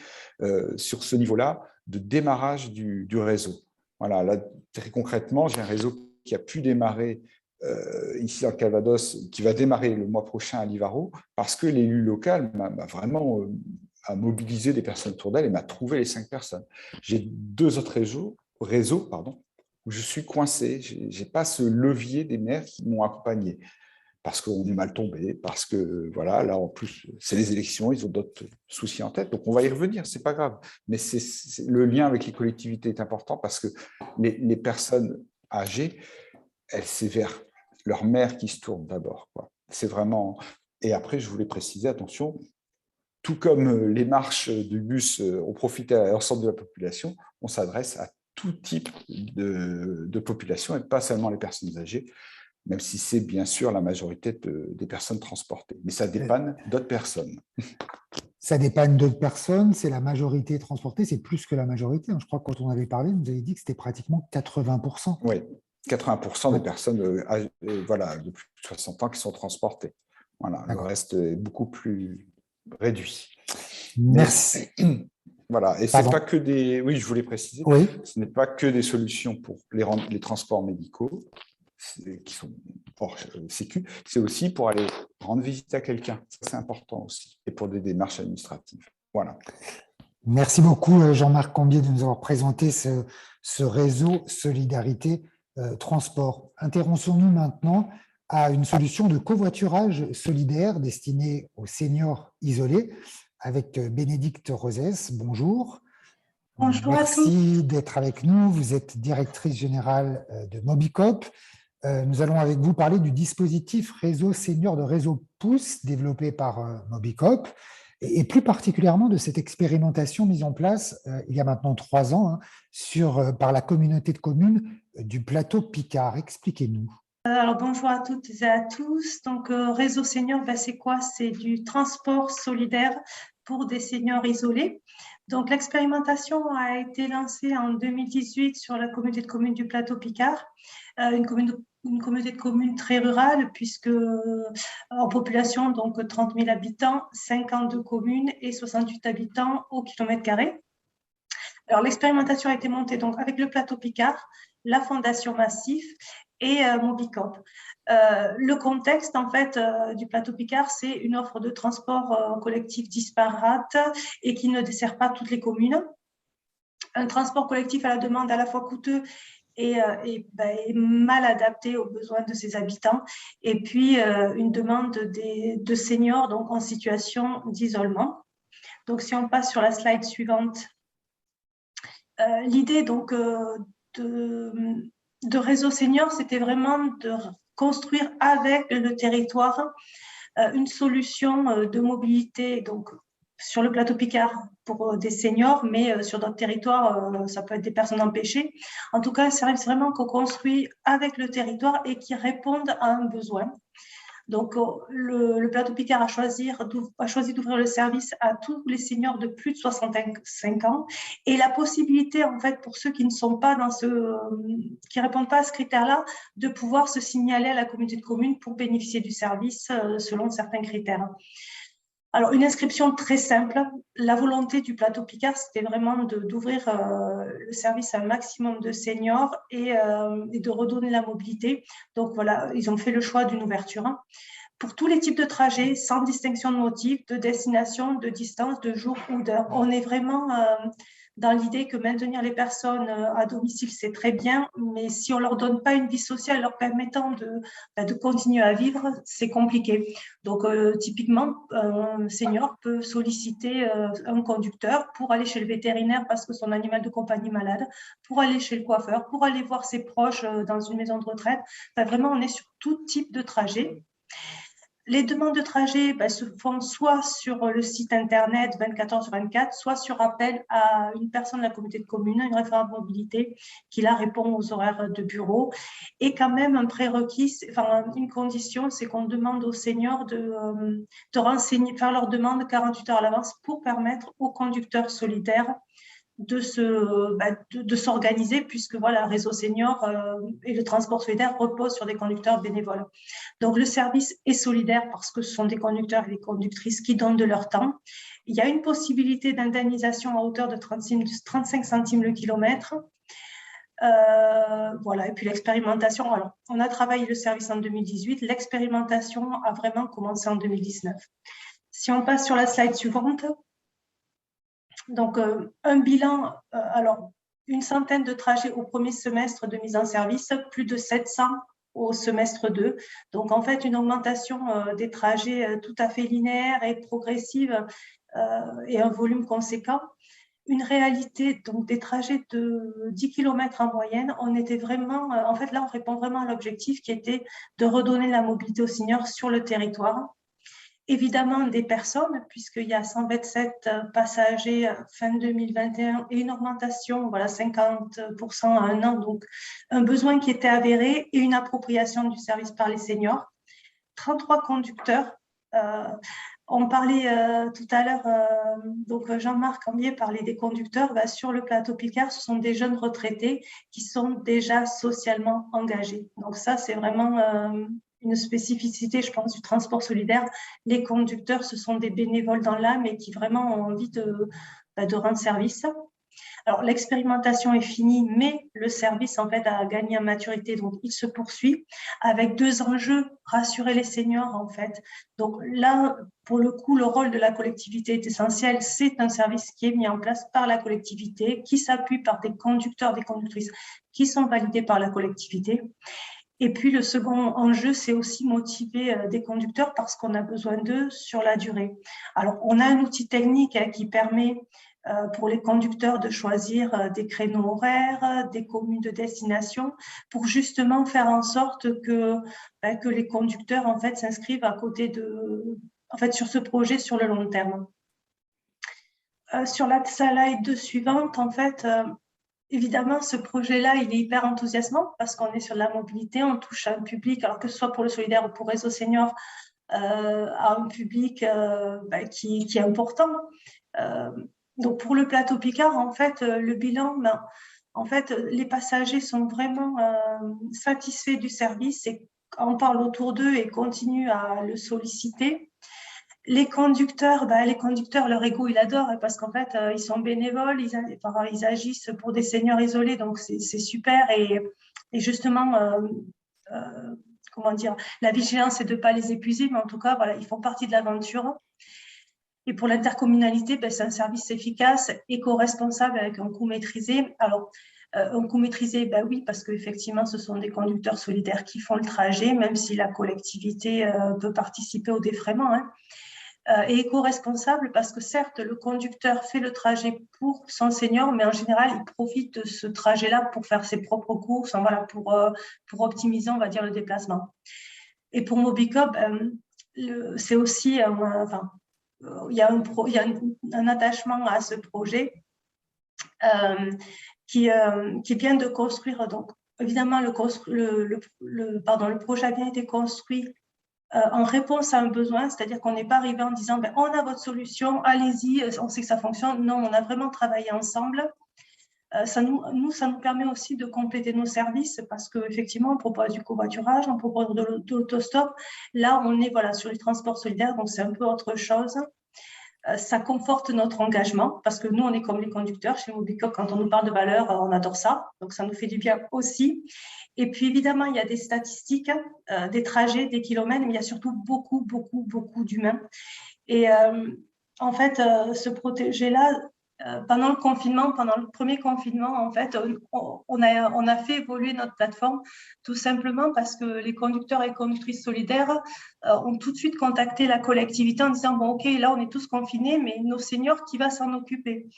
Speaker 5: sur ce niveau-là de démarrage du réseau. Voilà, là, très concrètement, j'ai un réseau qui a pu démarrer ici dans le Calvados, qui va démarrer le mois prochain à Livaro, parce que l'élu local m'a vraiment a mobilisé des personnes autour d'elle et m'a trouvé les 5 personnes. J'ai 2 autres réseaux où je suis coincé. Je n'ai pas ce levier des maires qui m'ont accompagné parce qu'on est mal tombé, parce que voilà, là en plus, c'est les élections, ils ont d'autres soucis en tête, donc on va y revenir, c'est pas grave. Mais le lien avec les collectivités est important parce que les personnes âgées, c'est vers leur mère qui se tourne d'abord. C'est vraiment. Et après, je voulais préciser, attention, tout comme les marches du bus ont profité à l'ensemble de la population, on s'adresse à tout type de population et pas seulement les personnes âgées, même si c'est bien sûr la majorité des personnes transportées. Mais ça dépanne d'autres personnes.
Speaker 1: Ça dépanne d'autres personnes, c'est la majorité transportée, c'est plus que la majorité. Je crois que quand on avait parlé, vous avez dit que c'était pratiquement 80%.
Speaker 5: Oui, 80% des personnes de plus de 60 ans qui sont transportées. Voilà, le reste est beaucoup plus réduit.
Speaker 1: Merci.
Speaker 5: Voilà, et ce n'est pas que des. Oui, je voulais préciser, ce n'est pas que des solutions pour les transports médicaux qui sont hors sécu, c'est aussi pour aller rendre visite à quelqu'un. C'est important aussi, et pour des démarches administratives. Voilà.
Speaker 1: Merci beaucoup, Jean-Marc Cambier, de nous avoir présenté ce réseau Solidarité Transport. Intéressons-nous maintenant à une solution de covoiturage solidaire destinée aux seniors isolés avec Bénédicte Rosès. Bonjour.
Speaker 6: Bonjour à tous.
Speaker 1: Merci d'être avec nous. Vous êtes directrice générale de Mobicop. Nous allons avec vous parler du dispositif réseau senior de réseau Pouce développé par Mobicop. et plus particulièrement de cette expérimentation mise en place il y a maintenant 3 ans par la communauté de communes du plateau Picard. Expliquez-nous.
Speaker 6: Alors, bonjour à toutes et à tous. Donc, Réseau Senior, c'est quoi? C'est du transport solidaire pour des seniors isolés. Donc, l'expérimentation a été lancée en 2018 sur la communauté de communes du plateau Picard, une communauté de communes très rurale, puisque en population, donc 30 000 habitants, 52 communes et 68 habitants au kilomètre carré. Alors, l'expérimentation a été montée donc avec le plateau Picard, la Fondation Massif et Mobicop. Le contexte en fait du plateau Picard, c'est une offre de transport collectif disparate et qui ne dessert pas toutes les communes. Un transport collectif à la demande à la fois coûteux et mal adapté aux besoins de ses habitants, et puis une demande de seniors donc en situation d'isolement. Donc si on passe sur la slide suivante, l'idée donc de Réseau Senior, c'était vraiment de construire avec le territoire une solution de mobilité donc, sur le plateau Picard pour des seniors, mais sur d'autres territoires, ça peut être des personnes empêchées. En tout cas, c'est vraiment qu'on construit avec le territoire et qui répondent à un besoin. Donc, le plateau Picard a choisi d'ouvrir le service à tous les seniors de plus de 65 ans, et la possibilité, en fait, pour ceux qui ne sont pas qui répondent pas à ce critère-là, de pouvoir se signaler à la communauté de communes pour bénéficier du service selon certains critères. Alors, une inscription très simple. La volonté du plateau Picard, c'était vraiment d'ouvrir le service à un maximum de seniors et de redonner la mobilité. Donc, voilà, ils ont fait le choix d'une ouverture pour tous les types de trajets, sans distinction de motif, de destination, de distance, de jour ou d'heure. On est vraiment dans l'idée que maintenir les personnes à domicile, c'est très bien, mais si on ne leur donne pas une vie sociale leur permettant de continuer à vivre, c'est compliqué. Donc, typiquement, un senior peut solliciter un conducteur pour aller chez le vétérinaire parce que son animal de compagnie est malade, pour aller chez le coiffeur, pour aller voir ses proches dans une maison de retraite. Enfin, vraiment, on est sur tout type de trajet. Les demandes de trajet se font soit sur le site internet 24h/24, soit sur appel à une personne de la communauté de communes, une référente mobilité, qui là répond aux horaires de bureau. Et quand même, un prérequis, une condition, c'est qu'on demande aux seniors de faire leur demande 48 heures à l'avance pour permettre aux conducteurs solidaires de s'organiser, puisque voilà, Réseau Senior et le transport solidaire reposent sur des conducteurs bénévoles. Donc, le service est solidaire parce que ce sont des conducteurs et des conductrices qui donnent de leur temps. Il y a une possibilité d'indemnisation à hauteur de 35 centimes le kilomètre. Voilà, et puis l'expérimentation, alors, on a travaillé le service en 2018, l'expérimentation a vraiment commencé en 2019. Si on passe sur la slide suivante, donc, un bilan, alors, une centaine de trajets au premier semestre de mise en service, plus de 700 au semestre 2. Donc, en fait, une augmentation des trajets tout à fait linéaire et progressive et un volume conséquent. Une réalité, donc des trajets de 10 km en moyenne, on était vraiment, en fait, là, on répond vraiment à l'objectif qui était de redonner la mobilité aux seniors sur le territoire. Évidemment, des personnes, puisqu'il y a 127 passagers fin 2021 et une augmentation, voilà, 50% à un an, donc un besoin qui était avéré et une appropriation du service par les seniors. 33 conducteurs. On parlait tout à l'heure, donc Jean-Marc Ambier parlait des conducteurs. Sur le plateau Picard, ce sont des jeunes retraités qui sont déjà socialement engagés. Donc ça, c'est vraiment une spécificité, je pense, du transport solidaire. Les conducteurs, ce sont des bénévoles dans l'âme et qui vraiment ont envie de rendre service. Alors, l'expérimentation est finie, mais le service, en fait, a gagné en maturité, donc il se poursuit avec 2 enjeux: rassurer les seniors, en fait. Donc là, pour le coup, le rôle de la collectivité est essentiel. C'est un service qui est mis en place par la collectivité, qui s'appuie par des conducteurs, des conductrices qui sont validés par la collectivité. Et puis, le second enjeu, c'est aussi motiver des conducteurs parce qu'on a besoin d'eux sur la durée. Alors, on a un outil technique qui permet pour les conducteurs de choisir des créneaux horaires, des communes de destination, pour justement faire en sorte que les conducteurs en fait s'inscrivent à côté sur ce projet sur le long terme. Sur la slide suivante, en fait, évidemment, ce projet-là, il est hyper enthousiasmant parce qu'on est sur la mobilité, on touche à un public, alors que ce soit pour le solidaire ou pour Réseau Senior, à un public qui est important. Donc, pour le plateau Picard, en fait, le bilan, en fait, les passagers sont vraiment satisfaits du service et on parle autour d'eux et continuent à le solliciter. Les conducteurs, leur ego, ils adorent parce qu'en fait, ils sont bénévoles, ils agissent pour des seniors isolés, donc c'est super. Et justement, comment dire, la vigilance, c'est de ne pas les épuiser, mais en tout cas, voilà, ils font partie de l'aventure. Et pour l'intercommunalité, c'est un service efficace, éco-responsable avec un coût maîtrisé. Alors, un coût maîtrisé, oui, parce qu'effectivement, ce sont des conducteurs solidaires qui font le trajet, même si la collectivité peut participer au défraiement. Et éco-responsable parce que certes, le conducteur fait le trajet pour son senior, mais en général, il profite de ce trajet-là pour faire ses propres courses, voilà, pour optimiser, on va dire, le déplacement. Et pour Mobicoop, c'est aussi, il y a un attachement à ce projet qui vient de construire. Donc, évidemment, le projet a bien été construit en réponse à un besoin, c'est-à-dire qu'on n'est pas arrivé en disant on a votre solution, allez-y, on sait que ça fonctionne. Non, on a vraiment travaillé ensemble. Ça nous permet aussi de compléter nos services parce qu'effectivement, on propose du covoiturage, on propose de l'autostop. Là, on est sur les transports solidaires, donc c'est un peu autre chose. Ça conforte notre engagement parce que nous, on est comme les conducteurs chez Mobicoop. Quand on nous parle de valeur, on adore ça. Donc, ça nous fait du bien aussi. Et puis, évidemment, il y a des statistiques, des trajets, des kilomètres, mais il y a surtout beaucoup, beaucoup, beaucoup d'humains. Et en fait, ce projet-là, pendant le premier confinement, en fait, on a fait évoluer notre plateforme tout simplement parce que les conducteurs et conductrices solidaires ont tout de suite contacté la collectivité en disant bon, ok, là on est tous confinés, mais nos seniors, qui va s'en occuper?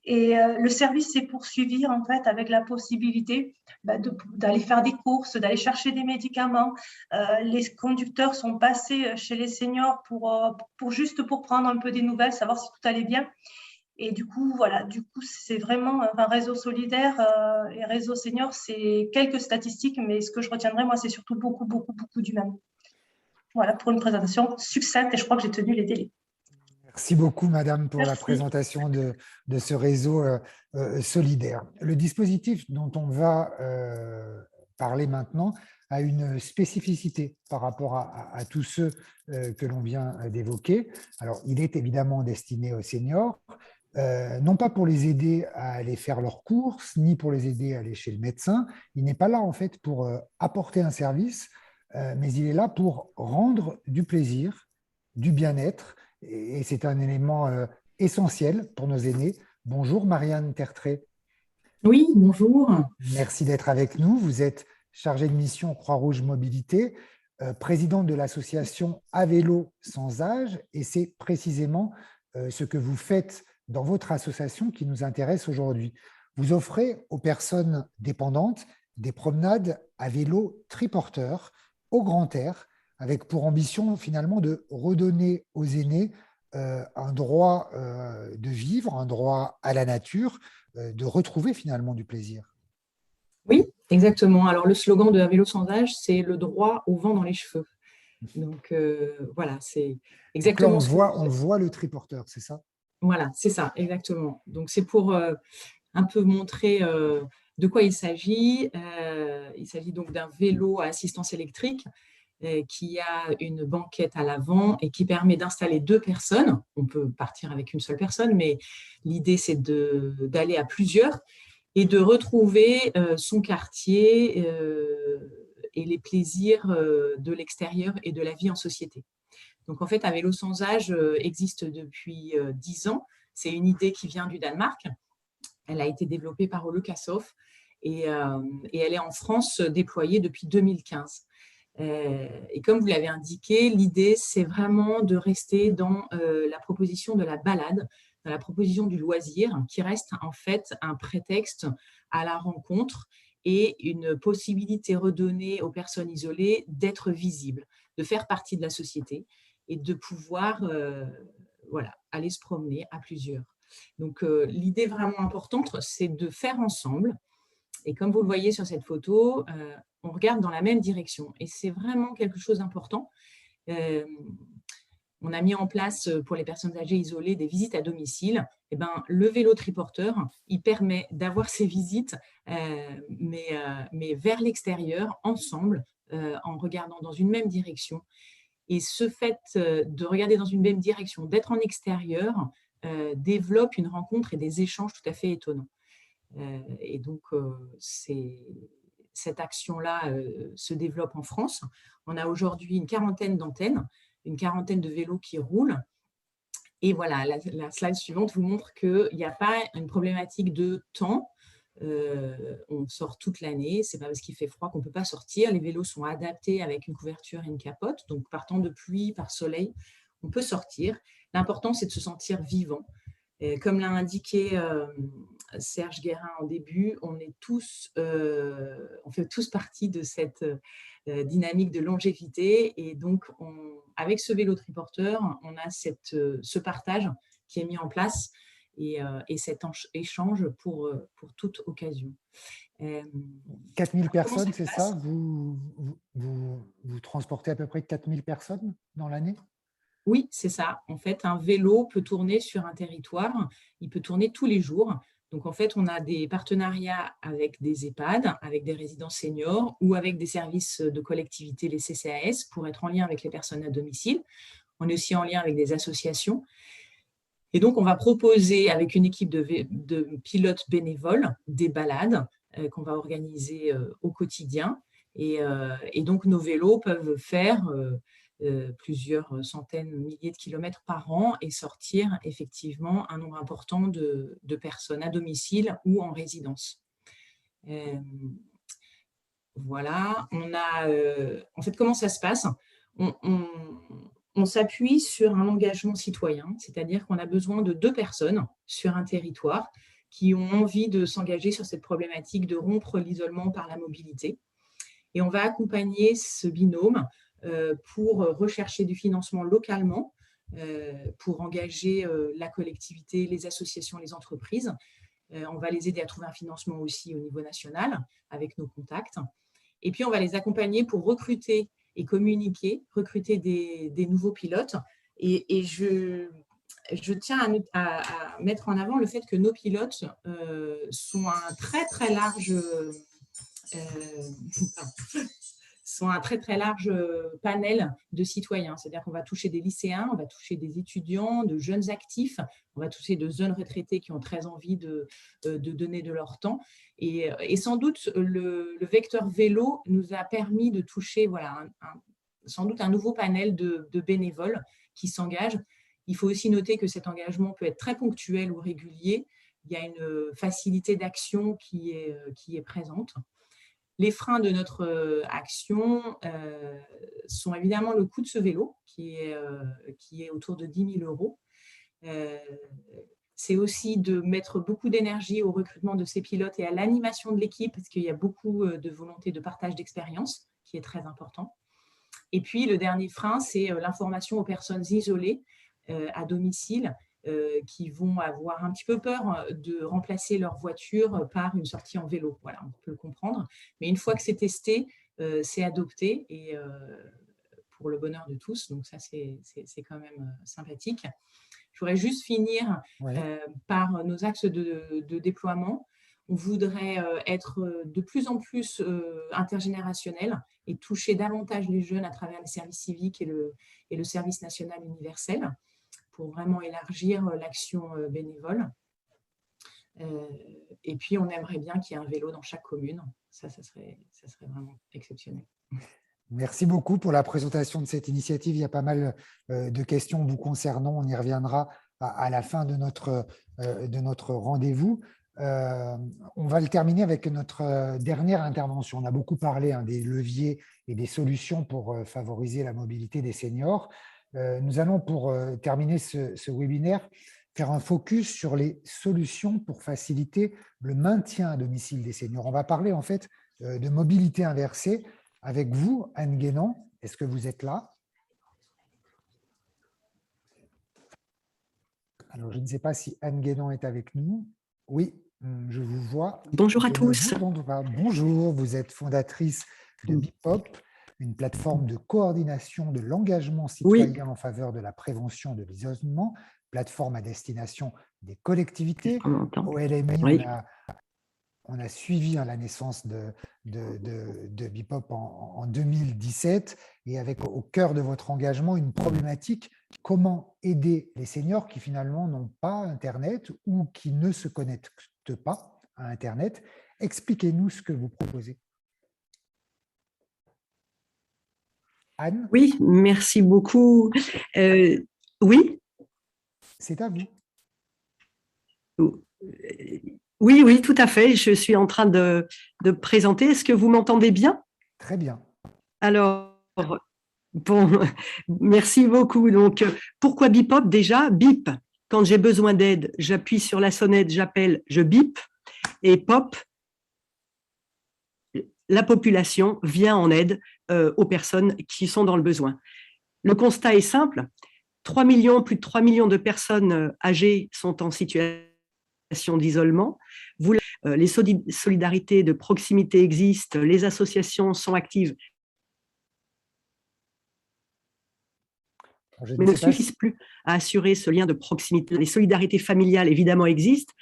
Speaker 6: Et le service s'est poursuivi en fait avec la possibilité d'aller faire des courses, d'aller chercher des médicaments. Les conducteurs sont passés chez les seniors juste pour prendre un peu des nouvelles, savoir si tout allait bien. Et du coup, c'est vraiment un réseau solidaire et réseau senior, c'est quelques statistiques, mais ce que je retiendrai, moi, c'est surtout beaucoup, beaucoup, beaucoup d'humains. Voilà, pour une présentation succincte et je crois que j'ai tenu les délais.
Speaker 1: Merci beaucoup, Madame, pour
Speaker 6: Merci.
Speaker 1: la présentation de ce réseau solidaire. Le dispositif dont on va parler maintenant a une spécificité par rapport à tous ceux que l'on vient d'évoquer. Alors, il est évidemment destiné aux seniors, non pas pour les aider à aller faire leurs courses, ni pour les aider à aller chez le médecin. Il n'est pas là, en fait, pour apporter un service, mais il est là pour rendre du plaisir, du bien-être, et c'est un élément essentiel pour nos aînés. Bonjour, Marianne Tertré.
Speaker 7: Oui, bonjour.
Speaker 1: Merci d'être avec nous. Vous êtes chargée de mission Croix-Rouge Mobilité, présidente de l'association À Vélo Sans Âge, et c'est précisément ce que vous faites dans votre association qui nous intéresse aujourd'hui. Vous offrez aux personnes dépendantes des promenades à vélo triporteur au grand air, avec pour ambition finalement de redonner aux aînés un droit de vivre, un droit à la nature, de retrouver finalement du plaisir.
Speaker 7: Oui, exactement. Alors le slogan de À Vélo Sans Âge, c'est le droit au vent dans les cheveux. Donc voilà, c'est exactement.
Speaker 1: Donc là, on voit le triporteur, c'est ça?
Speaker 7: Voilà, c'est ça, exactement. Donc c'est pour un peu montrer de quoi il s'agit. Il s'agit donc d'un vélo à assistance électrique qui a une banquette à l'avant et qui permet d'installer 2 personnes. On peut partir avec une seule personne, mais l'idée, c'est d'aller à plusieurs et de retrouver son quartier et les plaisirs de l'extérieur et de la vie en société. Donc, en fait, Un Vélo Sans Âge existe depuis 10 ans. C'est une idée qui vient du Danemark. Elle a été développée par Ole Kassoff et elle est en France déployée depuis 2015. Et comme vous l'avez indiqué, l'idée, c'est vraiment de rester dans la proposition de la balade, dans la proposition du loisir, qui reste en fait un prétexte à la rencontre et une possibilité redonnée aux personnes isolées d'être visibles, de faire partie de la société et de pouvoir aller se promener à plusieurs. Donc, l'idée vraiment importante, c'est de faire ensemble. Et comme vous le voyez sur cette photo, on regarde dans la même direction. Et c'est vraiment quelque chose d'important. On a mis en place pour les personnes âgées isolées des visites à domicile. Eh ben, le vélo triporteur, il permet d'avoir ces visites, mais vers l'extérieur, ensemble, en regardant dans une même direction. Et ce fait de regarder dans une même direction, d'être en extérieur, développe une rencontre et des échanges tout à fait étonnants. Et donc, cette action-là se développe en France. On a aujourd'hui une quarantaine d'antennes, une quarantaine de vélos qui roulent. Et voilà, la slide suivante vous montre qu'il n'y a pas une problématique de temps. On sort toute l'année, ce n'est pas parce qu'il fait froid qu'on ne peut pas sortir. Les vélos sont adaptés avec une couverture et une capote. Donc, par temps de pluie, par soleil, on peut sortir. L'important, c'est de se sentir vivant. Et comme l'a indiqué Serge Guérin en début, on fait tous partie de cette dynamique de longévité. Et donc, avec ce vélo triporteur, on a ce partage qui est mis en place et cet échange pour toute occasion.
Speaker 1: 4000 personnes, c'est ça? Vous transportez à peu près 4000 personnes dans l'année?
Speaker 7: Oui, c'est ça. En fait, un vélo peut tourner sur un territoire, il peut tourner tous les jours. Donc, en fait, on a des partenariats avec des EHPAD, avec des résidences seniors ou avec des services de collectivité, les CCAS, pour être en lien avec les personnes à domicile. On est aussi en lien avec des associations. Et donc, on va proposer avec une équipe de pilotes bénévoles des balades qu'on va organiser au quotidien. Et donc, nos vélos peuvent faire plusieurs centaines, milliers de kilomètres par an et sortir effectivement un nombre important de personnes à domicile ou en résidence. Voilà, en fait, comment ça se passe? On s'appuie sur un engagement citoyen, c'est-à-dire qu'on a besoin de 2 personnes sur un territoire qui ont envie de s'engager sur cette problématique de rompre l'isolement par la mobilité. Et on va accompagner ce binôme pour rechercher du financement localement, pour engager la collectivité, les associations, les entreprises. On va les aider à trouver un financement aussi au niveau national avec nos contacts. Et puis, on va les accompagner pour recruter et communiquer, recruter des nouveaux pilotes. Et je tiens à mettre en avant le fait que nos pilotes sont un très, très large panel de citoyens. C'est-à-dire qu'on va toucher des lycéens, on va toucher des étudiants, de jeunes actifs, on va toucher de jeunes retraités qui ont très envie de donner de leur temps. Et sans doute, le vecteur vélo nous a permis de toucher sans doute un nouveau panel de bénévoles qui s'engagent. Il faut aussi noter que cet engagement peut être très ponctuel ou régulier. Il y a une facilité d'action qui est présente. Les freins de notre action sont évidemment le coût de ce vélo, qui est autour de 10 000 €. C'est aussi de mettre beaucoup d'énergie au recrutement de ces pilotes et à l'animation de l'équipe, parce qu'il y a beaucoup de volonté de partage d'expérience, qui est très important. Et puis, le dernier frein, c'est l'information aux personnes isolées à domicile, qui vont avoir un petit peu peur de remplacer leur voiture par une sortie en vélo. Voilà, on peut le comprendre. Mais une fois que c'est testé, c'est adopté et pour le bonheur de tous. Donc ça, c'est quand même sympathique. Je voudrais juste finir par nos axes de déploiement. On voudrait être de plus en plus intergénérationnel et toucher davantage les jeunes à travers les services civiques et le service national universel, pour vraiment élargir l'action bénévole. Et puis, on aimerait bien qu'il y ait un vélo dans chaque commune. Ça serait vraiment exceptionnel.
Speaker 1: Merci beaucoup pour la présentation de cette initiative. Il y a pas mal de questions vous concernant. On y reviendra à la fin de notre rendez-vous. On va le terminer avec notre dernière intervention. On a beaucoup parlé des leviers et des solutions pour favoriser la mobilité des seniors. Nous allons, pour terminer ce webinaire, faire un focus sur les solutions pour faciliter le maintien à domicile des seniors. On va parler en fait de mobilité inversée avec vous, Anne Guénan. Est-ce que vous êtes là? Alors, je ne sais pas si Anne Guédan est avec nous. Oui, je vous vois.
Speaker 8: Bonjour à
Speaker 1: Je ne
Speaker 8: tous.
Speaker 1: vous entends pas. Bonjour, vous êtes fondatrice de BIPOP, une plateforme de coordination de l'engagement citoyen en faveur de la prévention de l'isolement, plateforme à destination des collectivités. Au LMI, on a suivi la naissance de BIPOP en 2017 et avec au cœur de votre engagement une problématique: comment aider les seniors qui finalement n'ont pas Internet ou qui ne se connectent pas à Internet. Expliquez-nous ce que vous proposez. Anne?
Speaker 8: Oui, merci beaucoup. Oui?
Speaker 1: C'est à vous.
Speaker 8: Oui, oui, tout à fait. Je suis en train de présenter. Est-ce que vous m'entendez bien?
Speaker 1: Très bien.
Speaker 8: Alors, bon, merci beaucoup. Donc, pourquoi BIPOP déjà? BIP, quand j'ai besoin d'aide, j'appuie sur la sonnette, j'appelle, je bip. Et POP, la population vient en aide aux personnes qui sont dans le besoin. Le constat est simple. Plus de 3 millions de personnes âgées sont en situation d'isolement. Les solidarités de proximité existent, les associations sont actives, mais ne suffisent plus à assurer ce lien de proximité. Les solidarités familiales, évidemment, existent.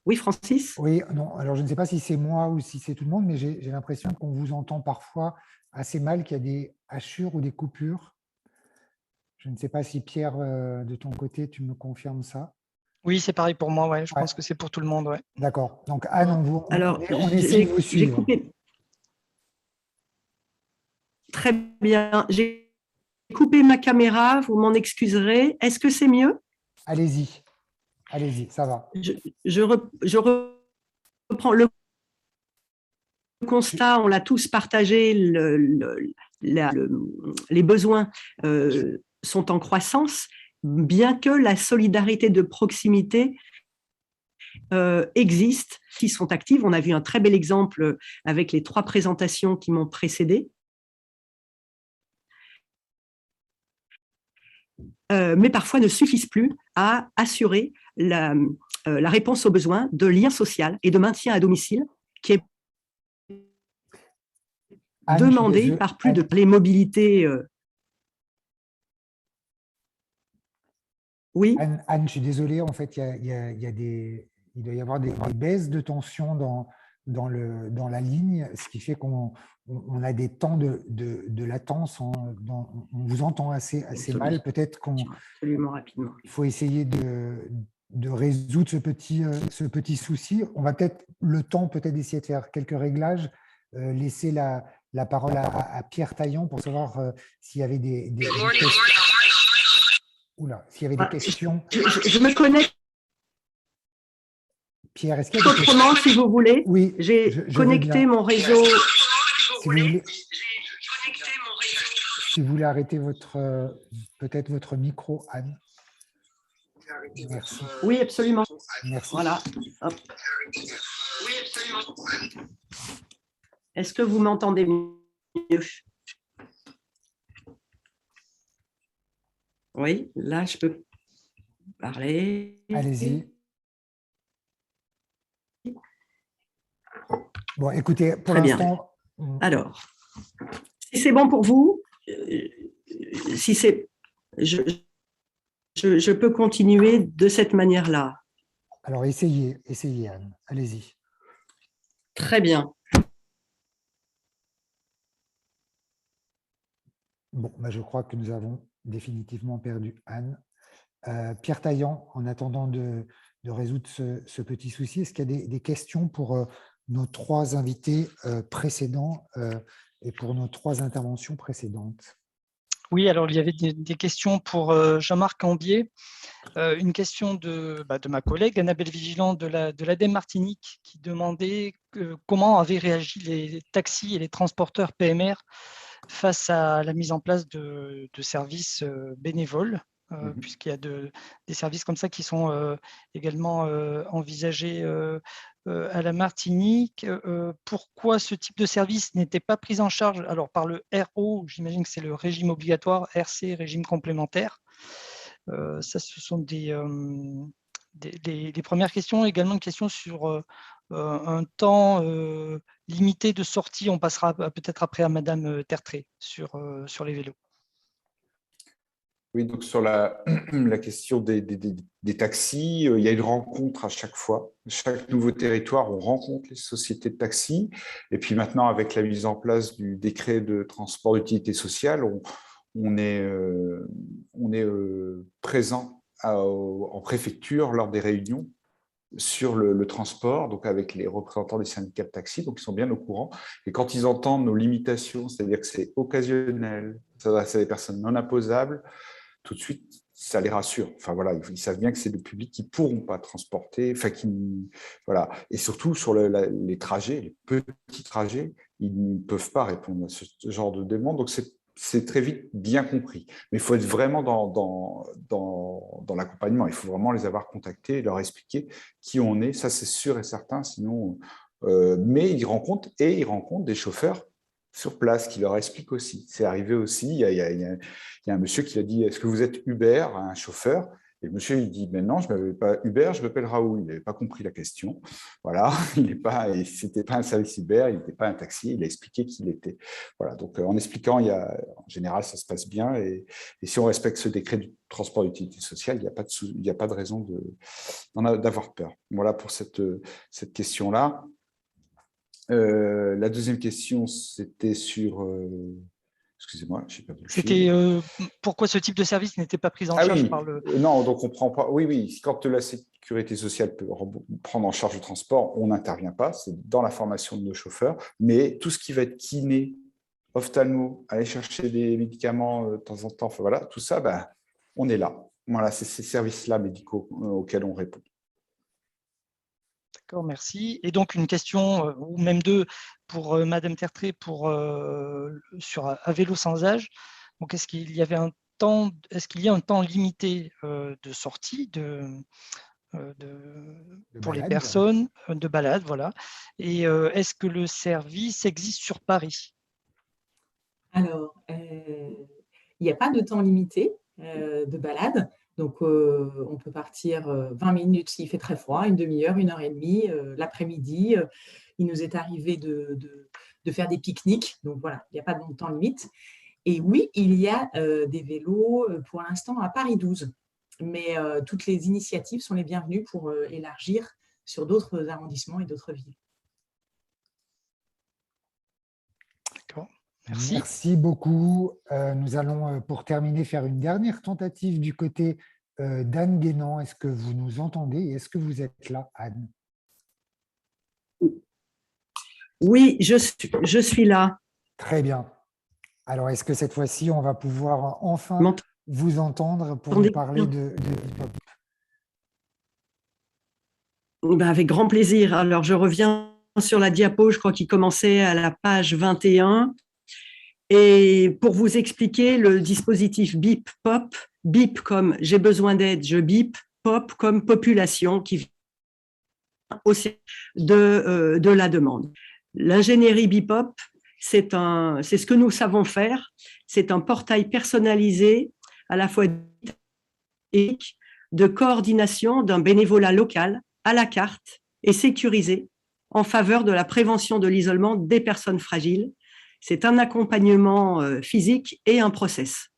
Speaker 8: Oui, Francis?
Speaker 1: Oui, non, alors je ne sais pas si c'est moi ou si c'est tout le monde, mais j'ai l'impression qu'on vous entend parfois assez mal, qu'il y a des hachures ou des coupures. Je ne sais pas si Pierre, de ton côté, tu me confirmes ça.
Speaker 3: Oui, c'est pareil pour moi, ouais. Je pense que c'est pour tout le monde. Ouais.
Speaker 1: D'accord. Donc Anne, on essaie de vous suivre.
Speaker 8: Très bien. J'ai coupé ma caméra, vous m'en excuserez. Est-ce que c'est mieux?
Speaker 1: Allez-y, ça va.
Speaker 8: Je reprends le constat, on l'a tous partagé, les besoins sont en croissance, bien que la solidarité de proximité existe, qui sont actives. On a vu un très bel exemple avec les 3 présentations qui m'ont précédé. Mais parfois ne suffisent plus à assurer la réponse aux besoins de lien social et de maintien à domicile qui est demandé par plus de les mobilités. Oui.
Speaker 1: Anne, je suis désolé, en fait, il doit y avoir des baisses de tension dans la ligne, ce qui fait qu'on a des temps de latence. On vous entend assez mal. Peut-être qu'il faut essayer de résoudre ce petit souci. On va peut-être essayer de faire quelques réglages, laisser la parole à Pierre Taillon pour savoir s'il y avait des questions. Oula, s'il y avait des questions.
Speaker 8: Je me connecte.
Speaker 1: Pierre, est-ce qu'il y a des questions?
Speaker 8: Autrement, si vous voulez.
Speaker 1: Oui.
Speaker 8: J'ai connecté mon réseau.
Speaker 1: Si vous voulez arrêter peut-être votre micro, Anne. Merci.
Speaker 8: Oui, absolument.
Speaker 1: Merci.
Speaker 8: Voilà. Hop. Est-ce que vous m'entendez mieux? Oui, là, je peux parler.
Speaker 1: Allez-y. Bon, écoutez, pour l'instant…
Speaker 8: Alors, si c'est bon pour vous, si c'est… Je peux continuer de cette manière-là.
Speaker 1: Alors, essayez, Anne. Allez-y.
Speaker 8: Très bien.
Speaker 1: Bon, je crois que nous avons définitivement perdu Anne. Pierre Taillant, en attendant de résoudre ce petit souci, est-ce qu'il y a des questions pour nos 3 invités précédents et pour nos 3 interventions précédentes?
Speaker 3: Oui, alors il y avait des questions pour Jean-Marc Ambier. Une question de ma collègue Annabelle Vigilant de l'ADEME Martinique qui demandait comment avaient réagi les taxis et les transporteurs PMR face à la mise en place de services bénévoles, puisqu'il y a des services comme ça qui sont également envisagés à la Martinique. Pourquoi ce type de service n'était pas pris en charge alors par le RO, j'imagine que c'est le régime obligatoire, RC, régime complémentaire, Ça, ce sont des premières questions. Également une question sur un temps limité de sortie. On passera peut-être après à Madame Tertré sur les vélos.
Speaker 5: Oui, donc sur la question des taxis, il y a une rencontre à chaque fois. Chaque nouveau territoire, on rencontre les sociétés de taxis. Et puis maintenant, avec la mise en place du décret de transport d'utilité sociale, on est présent en préfecture lors des réunions sur le transport, donc avec les représentants des syndicats de taxi, donc ils sont bien au courant. Et quand ils entendent nos limitations, c'est-à-dire que c'est occasionnel, ça va, c'est des personnes non imposables, tout de suite, ça les rassure. Enfin voilà, ils savent bien que c'est le public qui ne pourront pas transporter, enfin voilà. Et surtout sur les trajets, les petits trajets, ils ne peuvent pas répondre à ce genre de demande. Donc c'est très vite bien compris. Mais il faut être vraiment dans l'accompagnement. Il faut vraiment les avoir contactés, leur expliquer qui on est. Ça, c'est sûr et certain. Sinon, mais ils rencontrent des chauffeurs sur place qui leur expliquent aussi. C'est arrivé aussi. Il y a un monsieur qui a dit: est-ce que vous êtes Uber, un chauffeur? Et le monsieur, il dit: mais non, je ne m'appelle pas Uber, je m'appelle Raoul. Il n'avait pas compris la question. Voilà, ce n'était pas un service Uber, il n'était pas un taxi, il a expliqué qui il était. Voilà, donc en expliquant, en général, ça se passe bien. Et si on respecte ce décret du transport d'utilité sociale, il n'y a pas de raison d'avoir peur. Voilà pour cette question-là. La deuxième question, c'était sur... excusez-moi, je n'ai pas vu le fil.
Speaker 3: C'était pourquoi ce type de service n'était pas pris en charge par le...
Speaker 5: Non, donc on prend pas... Oui, quand la sécurité sociale peut prendre en charge le transport, on n'intervient pas, c'est dans la formation de nos chauffeurs, mais tout ce qui va être kiné, ophtalmo, aller chercher des médicaments de temps en temps, enfin, voilà, tout ça, on est là. Voilà, c'est ces services-là médicaux auxquels on répond.
Speaker 3: D'accord, merci. Et donc, une question, ou même deux, pour Madame Tertré, sur à vélo sans âge. Donc, est-ce qu'il y a un temps limité de sortie pour les personnes, de balade, voilà. Et est-ce que le service existe sur Paris?
Speaker 7: Alors, il n'y a pas de temps limité de balade. Donc, on peut partir 20 minutes s'il fait très froid, une demi-heure, 1h30, l'après-midi. Il nous est arrivé de faire des pique-niques. Donc, voilà, il n'y a pas de temps limite. Et oui, il y a des vélos pour l'instant à Paris 12. Mais toutes les initiatives sont les bienvenues pour élargir sur d'autres arrondissements et d'autres villes.
Speaker 3: D'accord. Merci.
Speaker 1: Merci beaucoup. Nous allons, pour terminer, faire une dernière tentative du côté d'Anne Guénan. Est-ce que vous nous entendez et est-ce que vous êtes là, Anne?
Speaker 8: Oui, je suis là.
Speaker 1: Très bien. Alors, est-ce que cette fois-ci, on va pouvoir enfin vous entendre pour nous parler de BIPOP?
Speaker 8: Avec grand plaisir. Alors, je reviens sur la diapo, je crois qu'il commençait à la page 21. Et pour vous expliquer le dispositif BIP-POP, BIP comme j'ai besoin d'aide, je BIP, POP comme population qui vient aussi de la demande. L'ingénierie BIPOP, c'est ce que nous savons faire. C'est un portail personnalisé à la fois de coordination d'un bénévolat local à la carte et sécurisé en faveur de la prévention de l'isolement des personnes fragiles. C'est un accompagnement physique et un process.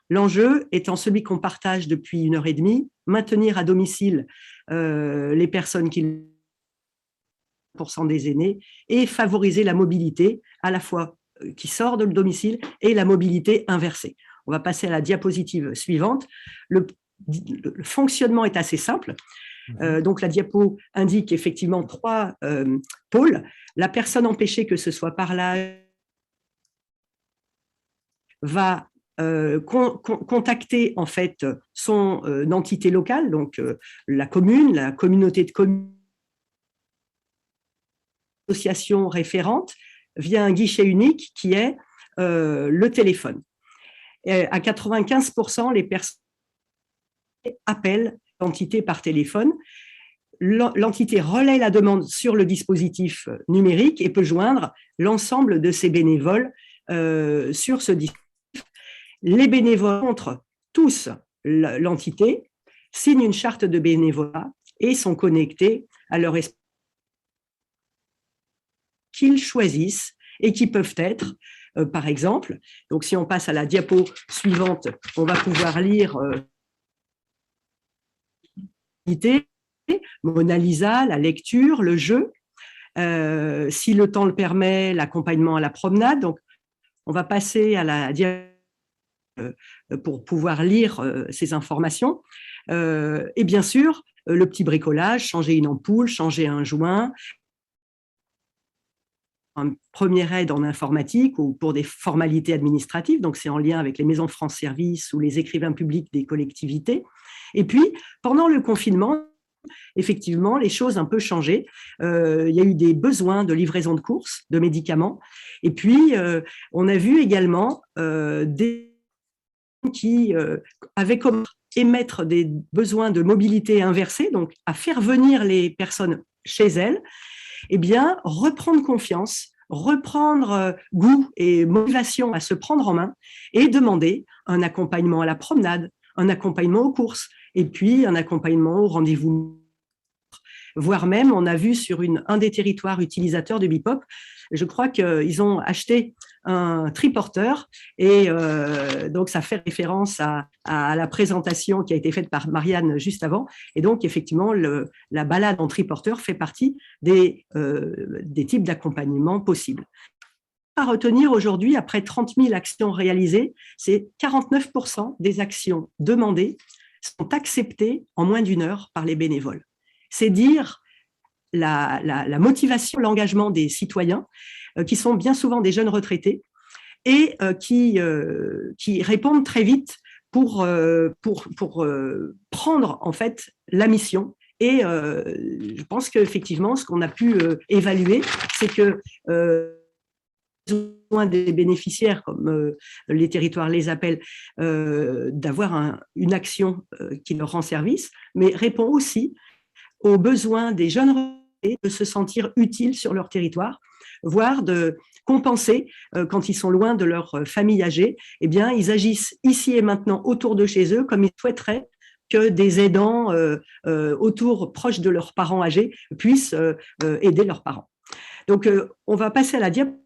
Speaker 8: L'enjeu étant celui qu'on partage depuis 1h30, maintenir à domicile les personnes qui % des aînés et favoriser la mobilité à la fois qui sort de le domicile et la mobilité inversée. On va passer à la diapositive suivante. Le fonctionnement est assez simple. Donc, la diapo indique effectivement 3 pôles. La personne empêchée, que ce soit par là, va contacter en fait son entité locale, donc la commune, la communauté de communes, association référente, via un guichet unique qui est le téléphone. Et à 95%, les personnes appellent l'entité par téléphone. L'entité relaie la demande sur le dispositif numérique et peut joindre l'ensemble de ses bénévoles sur ce dispositif. Les bénévoles montrent tous l'entité, signent une charte de bénévolat et sont connectés à leur espace qu'ils choisissent et qui peuvent être, par exemple, donc si on passe à la diapo suivante, on va pouvoir lire Mona Lisa, la lecture, le jeu, si le temps le permet, l'accompagnement à la promenade. Donc, on va passer à la diapo pour pouvoir lire ces informations. Et bien sûr, le petit bricolage, changer une ampoule, changer un joint, un première aide en informatique ou pour des formalités administratives, donc c'est en lien avec les maisons France Service ou les écrivains publics des collectivités. Et puis, pendant le confinement, effectivement, les choses ont un peu changé. Il y a eu des besoins de livraison de courses, de médicaments. Et puis, on a vu également des qui avaient comme émettre des besoins de mobilité inversée, donc à faire venir les personnes chez elles, eh bien, reprendre confiance, reprendre goût et motivation à se prendre en main et demander un accompagnement à la promenade, un accompagnement aux courses et puis un accompagnement au rendez-vous. Voire même, on a vu sur un des territoires utilisateurs de Bipop, je crois qu'ils ont acheté un triporteur et donc ça fait référence à la présentation qui a été faite par Marianne juste avant. Et donc, effectivement, la balade en triporteur fait partie des types d'accompagnement possibles. À retenir aujourd'hui, après 30 000 actions réalisées, c'est 49% des actions demandées sont acceptées en moins d'1 heure par les bénévoles. C'est dire la motivation, l'engagement des citoyens, qui sont bien souvent des jeunes retraités et qui répondent très vite pour prendre en fait la mission. Et je pense qu'effectivement, ce qu'on a pu évaluer, c'est que besoin des bénéficiaires, comme les territoires les appellent, d'avoir une action qui leur rend service, mais répond aussi aux besoins des jeunes retraités de se sentir utiles sur leur territoire, voire de compenser quand ils sont loin de leur famille âgée. Eh bien, ils agissent ici et maintenant autour de chez eux comme ils souhaiteraient que des aidants autour, proches de leurs parents âgés, puissent aider leurs parents. Donc, on va passer à la diapo.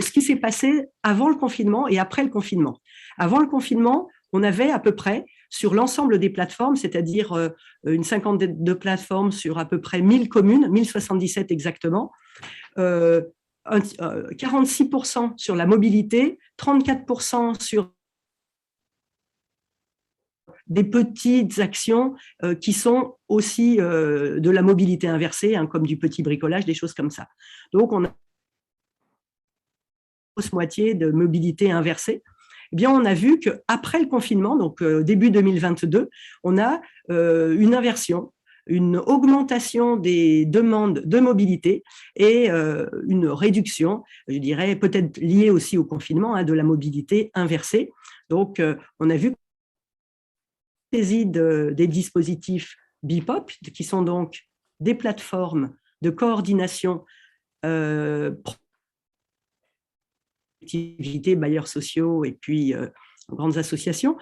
Speaker 8: Ce qui s'est passé avant le confinement et après le confinement. Avant le confinement, on avait à peu près, sur l'ensemble des plateformes, c'est-à-dire une cinquantaine de plateformes sur à peu près 1000 communes, 1077 exactement, 46% sur la mobilité, 34% sur des petites actions qui sont aussi de la mobilité inversée, hein, comme du petit bricolage, des choses comme ça. Donc, on a une moitié de mobilité inversée. Eh bien, on a vu qu'après le confinement, donc début 2022, on a une inversion, une augmentation des demandes de mobilité et une réduction, je dirais, peut-être liée aussi au confinement, hein, de la mobilité inversée. Donc, on a vu des dispositifs Bipop, qui sont donc des plateformes de coordination activités, bailleurs sociaux et puis grandes associations,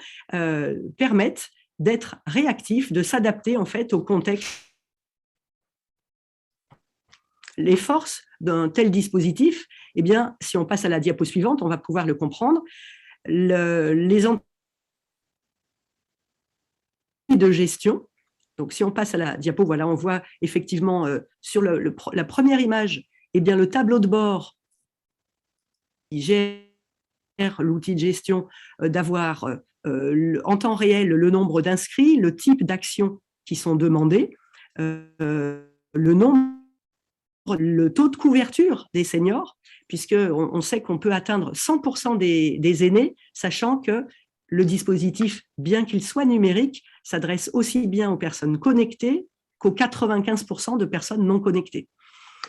Speaker 8: permettent d'être réactifs, de s'adapter en fait au contexte. Les forces d'un tel dispositif, eh bien, si on passe à la diapo suivante, on va pouvoir le comprendre. Les entités de gestion, donc si on passe à la diapo, voilà, on voit effectivement sur la première image, eh bien, le tableau de bord qui gère l'outil de gestion, d'avoir en temps réel le nombre d'inscrits, le type d'actions qui sont demandées, le nombre, le taux de couverture des seniors, puisqu'on sait qu'on peut atteindre 100% des aînés, sachant que le dispositif, bien qu'il soit numérique, s'adresse aussi bien aux personnes connectées qu'aux 95% de personnes non connectées.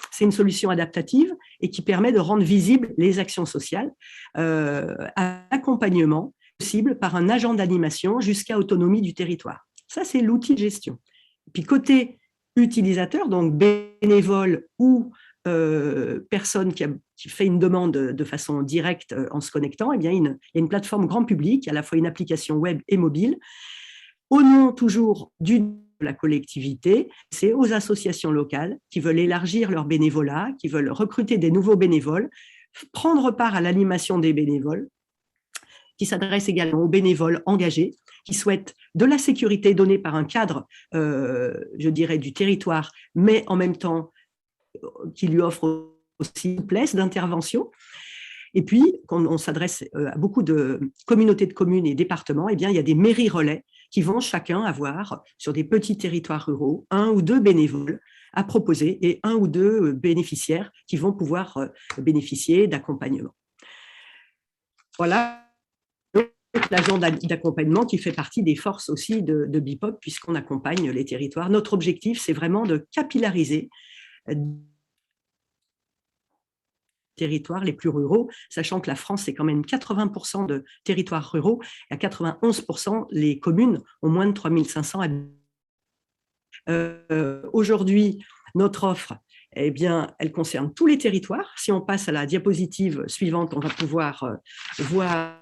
Speaker 8: C'est une solution adaptative et qui permet de rendre visibles les actions sociales, accompagnement possible par un agent d'animation jusqu'à autonomie du territoire. Ça, c'est l'outil de gestion. Puis côté utilisateur, donc bénévole ou personne qui fait une demande de façon directe en se connectant, eh bien, il y a une plateforme grand public, à la fois une application web et mobile, au nom toujours de la collectivité, c'est aux associations locales qui veulent élargir leur bénévolat, qui veulent recruter des nouveaux bénévoles, prendre part à l'animation des bénévoles, qui s'adresse également aux bénévoles engagés, qui souhaitent de la sécurité donnée par un cadre, je dirais, du territoire, mais en même temps qui lui offre aussi une souplesse d'intervention. Et puis, quand on s'adresse à beaucoup de communautés de communes et départements, eh bien, il y a des mairies relais qui vont chacun avoir, sur des petits territoires ruraux, 1 ou 2 bénévoles à proposer et 1 ou 2 bénéficiaires qui vont pouvoir bénéficier d'accompagnement. Voilà l'agent d'accompagnement qui fait partie des forces aussi de BIPOP, puisqu'on accompagne les territoires. Notre objectif, c'est vraiment de capillariser territoires les plus ruraux, sachant que la France, c'est quand même 80% de territoires ruraux, et à 91%, les communes ont moins de 3500 habitants. Aujourd'hui, notre offre, eh bien, elle concerne tous les territoires. Si on passe à la diapositive suivante, on va pouvoir voir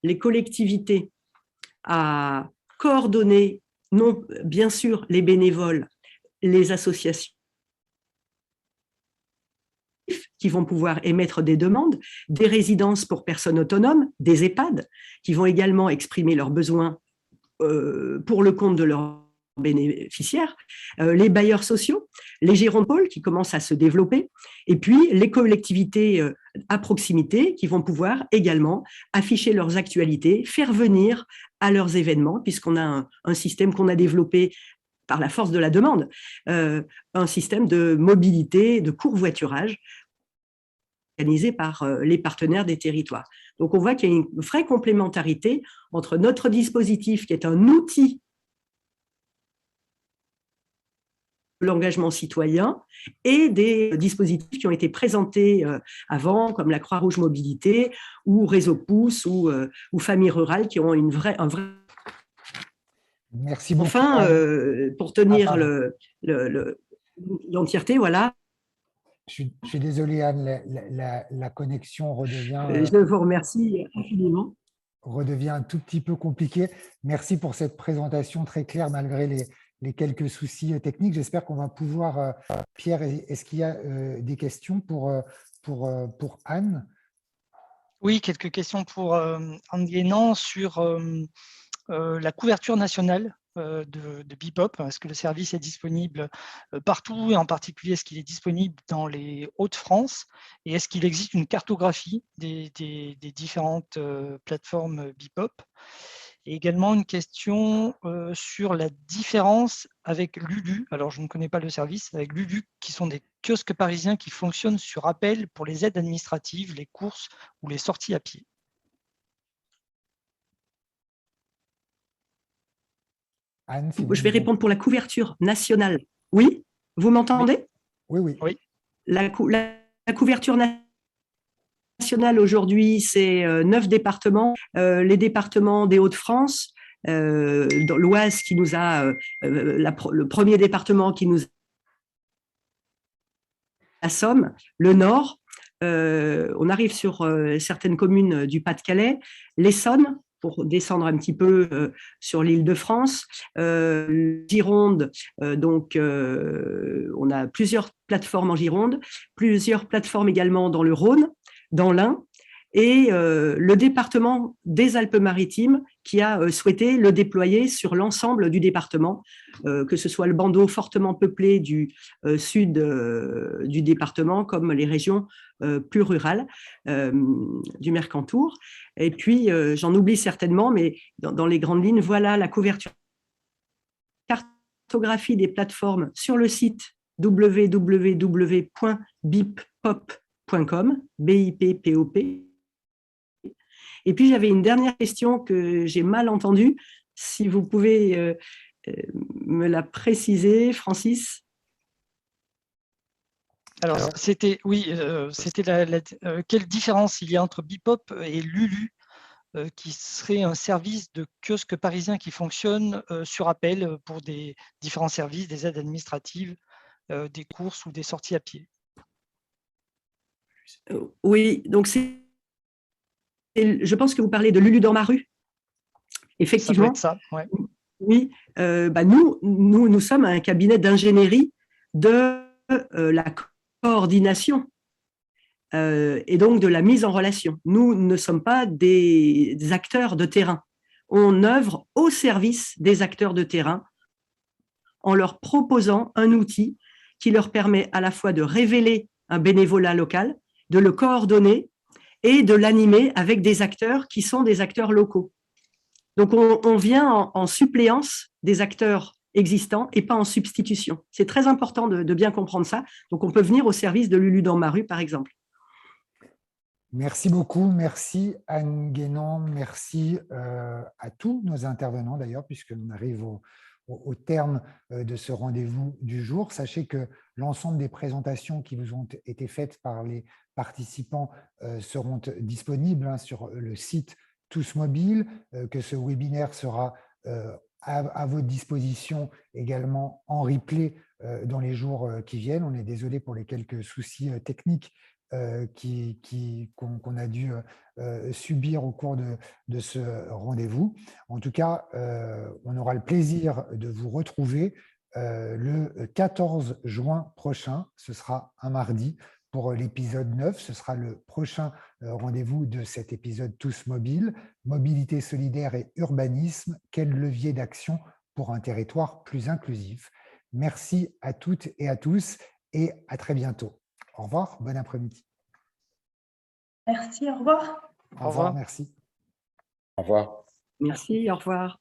Speaker 8: les collectivités à coordonner, non, bien sûr, les bénévoles, les associations qui vont pouvoir émettre des demandes, des résidences pour personnes autonomes, des EHPAD, qui vont également exprimer leurs besoins pour le compte de leurs bénéficiaires, les bailleurs sociaux, les gérants de pôle qui commencent à se développer, et puis les collectivités à proximité qui vont pouvoir également afficher leurs actualités, faire venir à leurs événements, puisqu'on a un système qu'on a développé par la force de la demande, un système de mobilité, de covoiturage organisé par les partenaires des territoires. Donc, on voit qu'il y a une vraie complémentarité entre notre dispositif, qui est un outil de l'engagement citoyen, et des dispositifs qui ont été présentés avant, comme la Croix-Rouge Mobilité, ou Réseau Pouce, ou Famille Rurale, qui ont un vrai...
Speaker 1: Merci beaucoup.
Speaker 8: Enfin, pour tenir l'entièreté, voilà.
Speaker 1: Je suis désolé, Anne, la connexion redevient…
Speaker 8: Je vous remercie infiniment.
Speaker 1: Redevient un tout petit peu compliquée. Merci pour cette présentation très claire malgré les quelques soucis techniques. J'espère qu'on va pouvoir… Pierre, est-ce qu'il y a des questions pour Anne?
Speaker 3: Oui, quelques questions pour Anne Guénan sur la couverture nationale de BIPOP. Est-ce que le service est disponible partout, et en particulier est-ce qu'il est disponible dans les Hauts-de-France, et est-ce qu'il existe une cartographie des différentes plateformes BIPOP? Et également une question sur la différence avec Lulu. Alors, je ne connais pas le service, avec Lulu, qui sont des kiosques parisiens qui fonctionnent sur appel pour les aides administratives, les courses ou les sorties à pied.
Speaker 1: Anne,
Speaker 8: je vais répondre pour la couverture nationale. Oui, vous m'entendez?
Speaker 1: Oui.
Speaker 8: La couverture nationale aujourd'hui, c'est 9 départements. Les départements des Hauts-de-France, dans l'Oise qui nous a… le premier département qui nous… La Somme, le Nord. On arrive sur certaines communes du Pas-de-Calais, l'Essonne, pour descendre un petit peu sur l'Île-de-France, Gironde, donc on a plusieurs plateformes en Gironde, plusieurs plateformes également dans le Rhône, dans l'Ain, et le département des Alpes-Maritimes qui a souhaité le déployer sur l'ensemble du département, que ce soit le bandeau fortement peuplé du sud du département, comme les régions plus rurales du Mercantour. Et puis, j'en oublie certainement, mais dans les grandes lignes, voilà la couverture. Cartographie des plateformes sur le site www.bippop.com, B-I-P-P-O-P. Et puis, j'avais une dernière question que j'ai mal entendue. Si vous pouvez me la préciser, Francis.
Speaker 3: Alors, c'était quelle différence il y a entre BIPOP et Lulu, qui serait un service de kiosque parisien qui fonctionne sur appel pour des différents services, des aides administratives, des courses ou des sorties à pied.
Speaker 8: Oui, donc je pense que vous parlez de Lulu dans ma rue. Effectivement.
Speaker 3: Ça doit être ça, ouais.
Speaker 8: Oui, nous sommes un cabinet d'ingénierie de la coordination et donc de la mise en relation. Nous ne sommes pas des acteurs de terrain. On œuvre au service des acteurs de terrain en leur proposant un outil qui leur permet à la fois de révéler un bénévolat local, de le coordonner et de l'animer avec des acteurs qui sont des acteurs locaux. Donc, on vient en suppléance des acteurs existants et pas en substitution. C'est très important de bien comprendre ça. Donc, on peut venir au service de Lulu dans ma rue, par exemple.
Speaker 1: Merci beaucoup. Merci Anne Guénon. Merci à tous nos intervenants d'ailleurs, puisqu'on arrive au terme de ce rendez-vous du jour. Sachez que l'ensemble des présentations qui vous ont été faites par les participants seront disponibles sur le site Tous Mobiles, que ce webinaire sera à votre disposition également en replay dans les jours qui viennent. On est désolé pour les quelques soucis techniques qu'on a dû subir au cours de ce rendez-vous. En tout cas, on aura le plaisir de vous retrouver le 14 juin prochain. Ce sera un mardi pour l'épisode 9. Ce sera le prochain rendez-vous de cet épisode Tous Mobiles. Mobilité solidaire et urbanisme, quel levier d'action pour un territoire plus inclusif. Merci à toutes et à tous et à très bientôt. Au revoir, bon après-midi.
Speaker 6: Merci, au revoir.
Speaker 1: Au revoir, merci.
Speaker 5: Au revoir.
Speaker 8: Merci, au revoir.